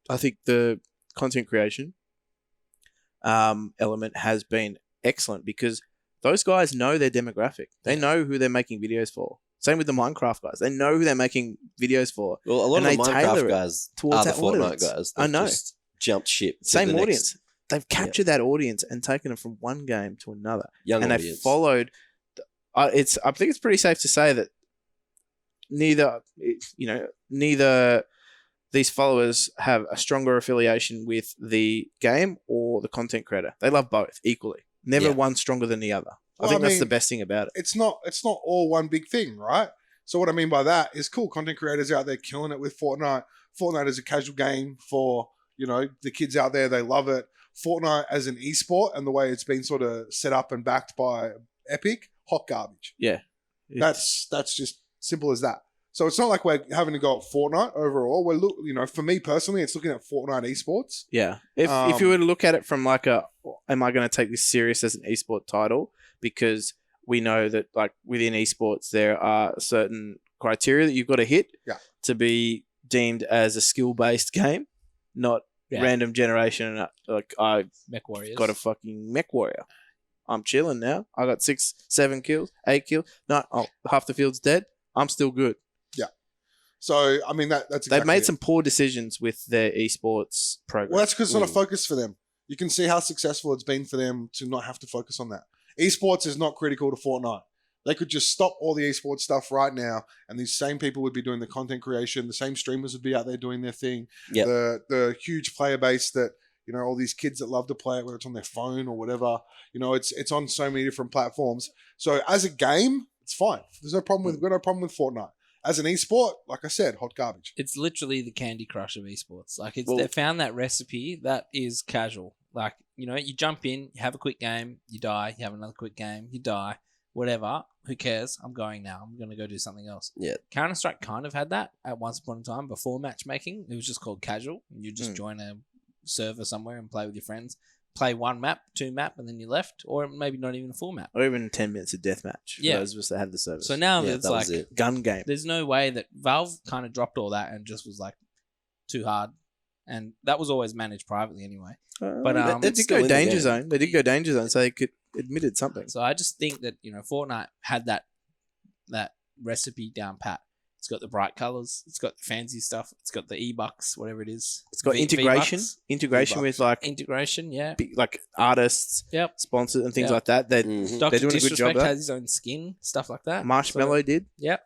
I think the content creation element has been excellent because those guys know their demographic. They know who they're making videos for. Same with the Minecraft guys. They know who they're making videos for. Well, a lot And of the they tailor Minecraft it guys towards are the that Fortnite audience. guys. I They've know. just jumped ship. to Same the next audience. They've captured that audience and taken them from one game to another. Young and audience. they've followed. I think it's pretty safe to say that neither these followers have a stronger affiliation with the game or the content creator. They love both equally. Never Yeah. one stronger than the other. I think that's the best thing about it. It's not all one big thing, right? So what I mean by that is cool content creators out there killing it with Fortnite. Fortnite is a casual game for, the kids out there. They love it. Fortnite as an esport and the way it's been sort of set up and backed by Epic, hot garbage. Yeah. That's just simple as that. So it's not like we're having to go at Fortnite overall. We're for me personally, it's looking at Fortnite esports. Yeah. If you were to look at it from like am I going to take this serious as an esport title? Because we know that like within esports, there are certain criteria that you've got to hit to be deemed as a skill-based game, not random generation. Like I've Mech Warriors. got a fucking mech warrior. I'm chilling now. I got 6, 7 kills, 8 kills. No, half the field's dead. I'm still good. Yeah. So I mean that's exactly they've made some poor decisions with their esports program. Well, that's because it's not a focus for them. You can see how successful it's been for them to not have to focus on that. Esports is not critical to Fortnite. They could just stop all the esports stuff right now, and these same people would be doing the content creation. The same streamers would be out there doing their thing. Yep. The huge player base that all these kids that love to play it, whether it's on their phone or whatever. It's on so many different platforms. So as a game, it's fine. There's no problem with Fortnite. As an esport, like I said, hot garbage. It's literally the Candy Crush of esports. Like they found that recipe that is casual. Like, you jump in, you have a quick game, you die, you have another quick game, you die, whatever. Who cares? I'm going now. I'm going to go do something else. Yeah. Counter-Strike kind of had that at once upon a time before matchmaking. It was just called casual. You just join a server somewhere and play with your friends. Play 1 map, 2 map, and then you left, or maybe not even a full map. Or even 10 minutes of deathmatch. Yeah. For those of us that had the service. So now it's like gun game. There's no way that Valve kind of dropped all that and just was like too hard. And that was always managed privately anyway. But they did go danger zone. They did go danger zone, so they could admitted something. So I just think that Fortnite had that recipe down pat. It's got the bright colors. It's got the fancy stuff. It's got the E-Bucks, whatever it is. It's got integration with like integration, yeah, like artists, sponsors, and things like that. They're doing a good Disrespect job. has his own skin, stuff like that. Marshmallow did. Yeah.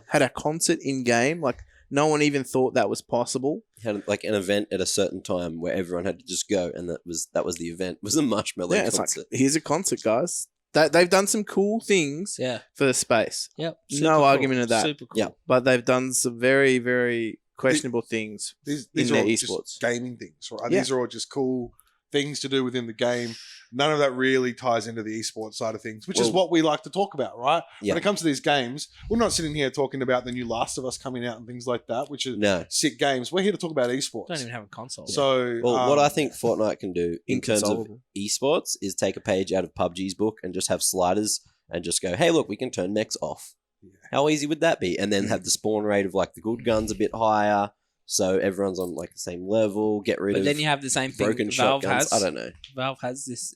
Had a concert in game. Like no one even thought that was possible. Had like an event at a certain time where everyone had to just go, and that was the event. It was a Marshmallow concert. It's like, here's a concert, guys. They've done some cool things for the space. Yep. No argument of that. Super cool. Yeah. But they've done some very, very questionable things These in are their all esports. just gaming things, right? Yeah. These are all just cool things to do within the game. None of that really ties into the esports side of things, which is what we like to talk about, right? Yeah. When it comes to these games, we're not sitting here talking about the new Last of Us coming out and things like that, which are sick games. We're here to talk about esports. Don't even have a console. So, what I think Fortnite can do in terms of Inconsolable. esports is take a page out of PUBG's book and just have sliders and just go, hey, look, we can turn mechs off. Yeah. How easy would that be? And then have the spawn rate of like the good guns a bit higher, so everyone's on like the same level. Get rid of. But then you have the same thing. broken Valve shotguns. has. I don't know. Valve has this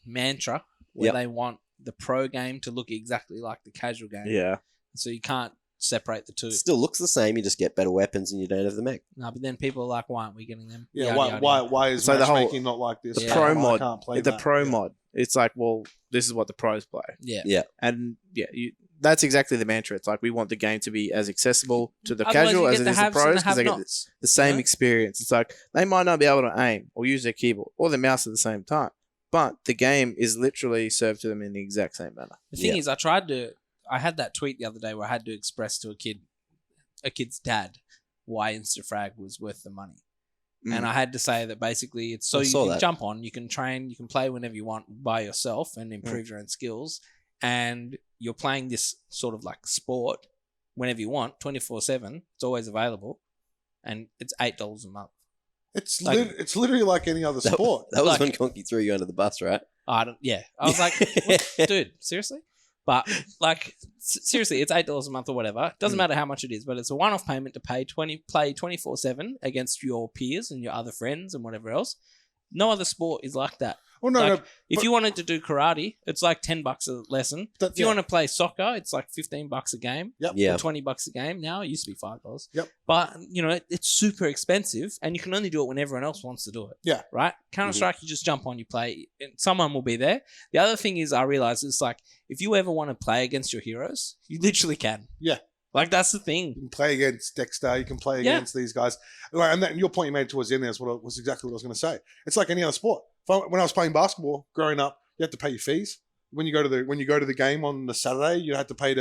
mantra where they want the pro game to look exactly like the casual game. Yeah. So you can't separate the two. It still looks the same. You just get better weapons and you don't have the mech. No, but then people are like, why aren't we getting them? yeah, Yada, why, yada. why is So the whole- matchmaking not like this? The Yeah. pro Why mod. can't play The that? pro Yeah. mod. It's like, well, this is what the pros play. Yeah. And that's exactly the mantra. It's like we want the game to be as accessible to the Otherwise casual you as get it the is the haves and pros the because they get have-nots. the same Yeah. experience. It's like they might not be able to aim or use their keyboard or their mouse at the same time, but the game is literally served to them in the exact same manner. The thing is, I had that tweet the other day where I had to express to a kid's dad why Instafrag was worth the money. And I had to say that basically it's so I you saw can that. jump on, you can train, you can play whenever you want by yourself and improve your own skills. And you're playing this sort of like sport whenever you want, 24/7. It's always available. And it's $8 a month. It's Like- it's literally like any other sport. That was Like- when Conky threw you under the bus, right? I was like, what? Dude, seriously? But like, seriously, it's $8 a month or whatever. It doesn't matter how much it is, but it's a one-off payment to play 24/7 against your peers and your other friends and whatever else. No other sport is like that. Well, no, Like, no. If but- you wanted to do karate, it's like $10 a lesson. If you yeah. want to play soccer, it's like $15 a game. Yep. Yeah. Or $20 a game now. It used to be $5. Yep. But it's super expensive, and you can only do it when everyone else wants to do it. Yeah. Right. Counter Strike, you just jump on, you play, and someone will be there. The other thing is, I realize it's like if you ever want to play against your heroes, you literally can. Yeah. Like that's the thing. You can play against Dexter. You can play Yeah. against these guys. And your point you made towards the end there was exactly what I was going to say. It's like any other sport. When I was playing basketball growing up, you had to pay your fees. when you go to the game on the Saturday, you had to pay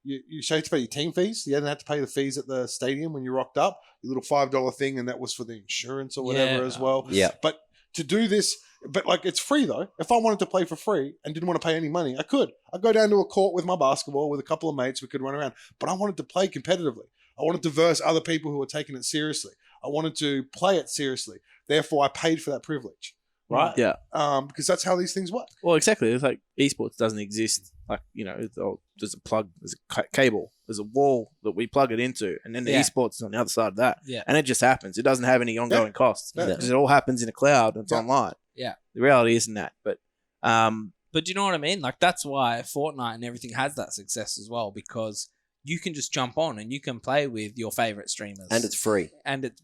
you had to pay your team fees. You hadn't had to pay the fees at the stadium when you rocked up. Your little $5 thing, and that was for the insurance or whatever as well. Yeah. But to do this, like it's free though. If I wanted to play for free and didn't want to pay any money, I could. I'd go down to a court with my basketball with a couple of mates. We could run around. But I wanted to play competitively. I wanted to verse other people who were taking it seriously. I wanted to play it seriously. Therefore, I paid for that privilege. Right? Yeah. Because that's how these things work. Well, exactly. It's like esports doesn't exist. Like, there's a plug, there's a cable, there's a wall that we plug it into, and then the esports is on the other side of that. Yeah. And it just happens. It doesn't have any ongoing costs Yeah. because it all happens in a cloud and it's online. Yeah. The reality isn't that. But do you know what I mean? Like, that's why Fortnite and everything has that success as well, because you can just jump on and you can play with your favorite streamers. And it's free. And it's,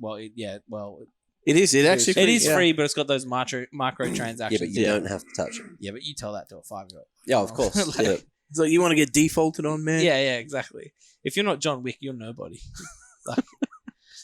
it is. It actually it is free, but it's got those microtransactions. Yeah, but you don't have to touch it. Yeah, but you tell that to a 5-year-old. Yeah, of course. Like, yeah. It's like you want to get defaulted on, man. Yeah, exactly. If you're not John Wick, you're nobody.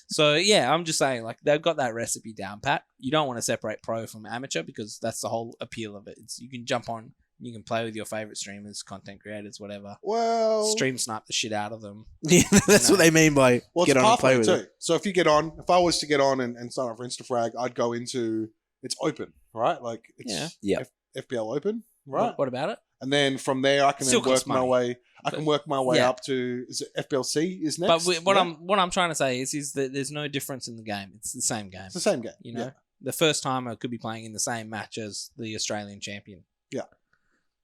So, yeah, I'm just saying, like, they've got that recipe down pat. You don't want to separate pro from amateur because that's the whole appeal of it. You can jump on, you can play with your favorite streamers, content creators, whatever. Well, Stream snipe the shit out of them. Yeah, that's what they mean by get on and play with it. So if I was to get on and sign up for InstaFrag, I'd go into, it's open, right? Like, it's FPL open, right? What about it? And then from there, I can Still then work costs my money. way. I can work my way Yeah. up to, is it FPLC is next? But what I'm trying to say is that there's no difference in the game. It's the same game. It's the same game. You know, the first timer could be playing in the same match as the Australian champion,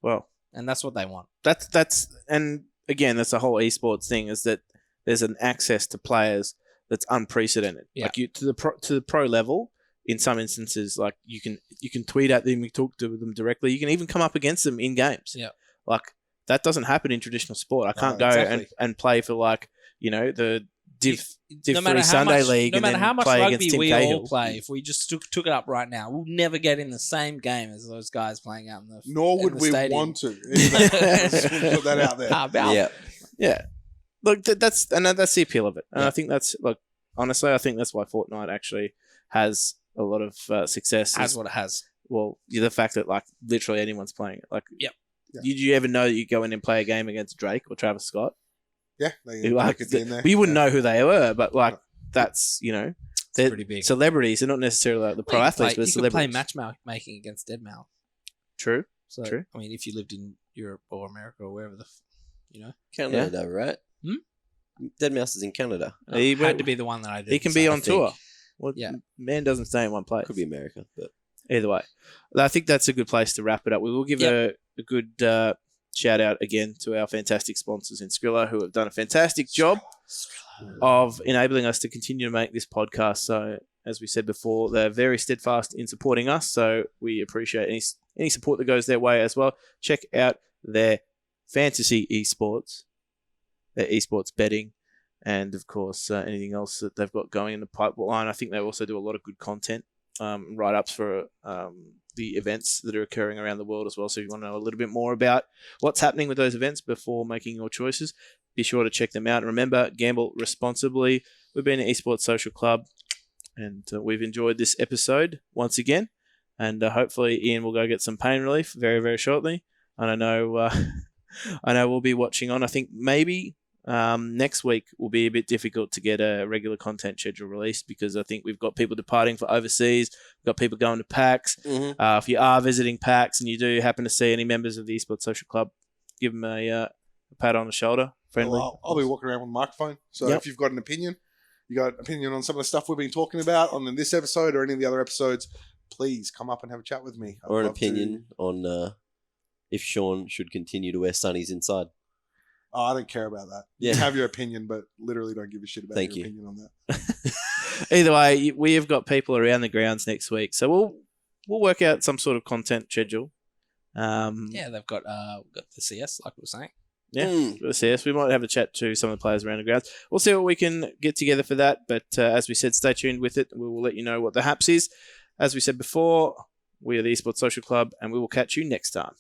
Well, and that's what they want. that's and again, that's the whole esports thing is that there's an access to players that's unprecedented. Yeah. Like to the pro level. In some instances, like you can tweet at them, you talk to them directly. You can even come up against them in games. Yeah, like that doesn't happen in traditional sport. I can't go exactly. and play for like the Div no matter 3 Sunday much, League. No matter and how then much play rugby against Tim we Cahill. all play, if we just took it up right now, we'll never get in the same game as those guys playing out in the. Nor in would the we stadium. want to. Let's put that out there. Yeah. Look, that's the appeal of it, and I think that's honestly, I think that's why Fortnite actually has a lot of success. Has what it has. Well, the fact that like literally anyone's playing it. Like, Yep. Yeah. Did you ever know that you go in and play a game against Drake or Travis Scott? Yeah, Like, could be in there. you wouldn't know who they were, but like that's they're pretty big. celebrities. They're not necessarily like the pro athletes, but you could play celebrities. matchmaking against Deadmau5. True. So, True. I mean, if you lived in Europe or America or wherever Canada, right? Dead Mouse is in Canada. He had to be the one that I did. He can be so- on tour. Well, Yeah. man doesn't stay in one place. Could be America, but Either way, I think that's a good place to wrap it up. We will give a good shout out again to our fantastic sponsors in Skrilla, who have done a fantastic job of enabling us to continue to make this podcast. So, as we said before, they're very steadfast in supporting us. So, we appreciate any support that goes their way as well. Check out their fantasy esports, their esports betting, and of course, anything else that they've got going in the pipeline. I think they also do a lot of good content. Write-ups for the events that are occurring around the world as well. So if you want to know a little bit more about what's happening with those events before making your choices, be sure to check them out. And remember, gamble responsibly. We've been at Esports Social Club, and we've enjoyed this episode once again. And hopefully Ian will go get some pain relief very, very shortly. And I know we'll be watching on. I think maybe next week will be a bit difficult to get a regular content schedule released because I think we've got people departing for overseas. We've got people going to PAX. Mhm. If you are visiting PAX and you do happen to see any members of the Esports Social Club, give them a pat on the shoulder. Friendly. Well, I'll be walking around with a microphone. So Yep. if you've got an opinion, you got an opinion on some of the stuff we've been talking about on this episode or any of the other episodes, please come up and have a chat with me. I'd or an love to- opinion on if Sean should continue to wear sunnies inside. Oh, I don't care about that. Yeah. You can have your opinion, but literally don't give a shit about Thank your you. opinion on that. Either way, we have got people around the grounds next week, so we'll work out some sort of content schedule. Yeah, they've got the CS, like we were saying. Yeah, Mm. we'll see. We might have a chat to some of the players around the grounds. We'll see what we can get together for that. But as we said, stay tuned with it. We will let you know what the haps is. As we said before, we are the Esports Social Club, and we will catch you next time.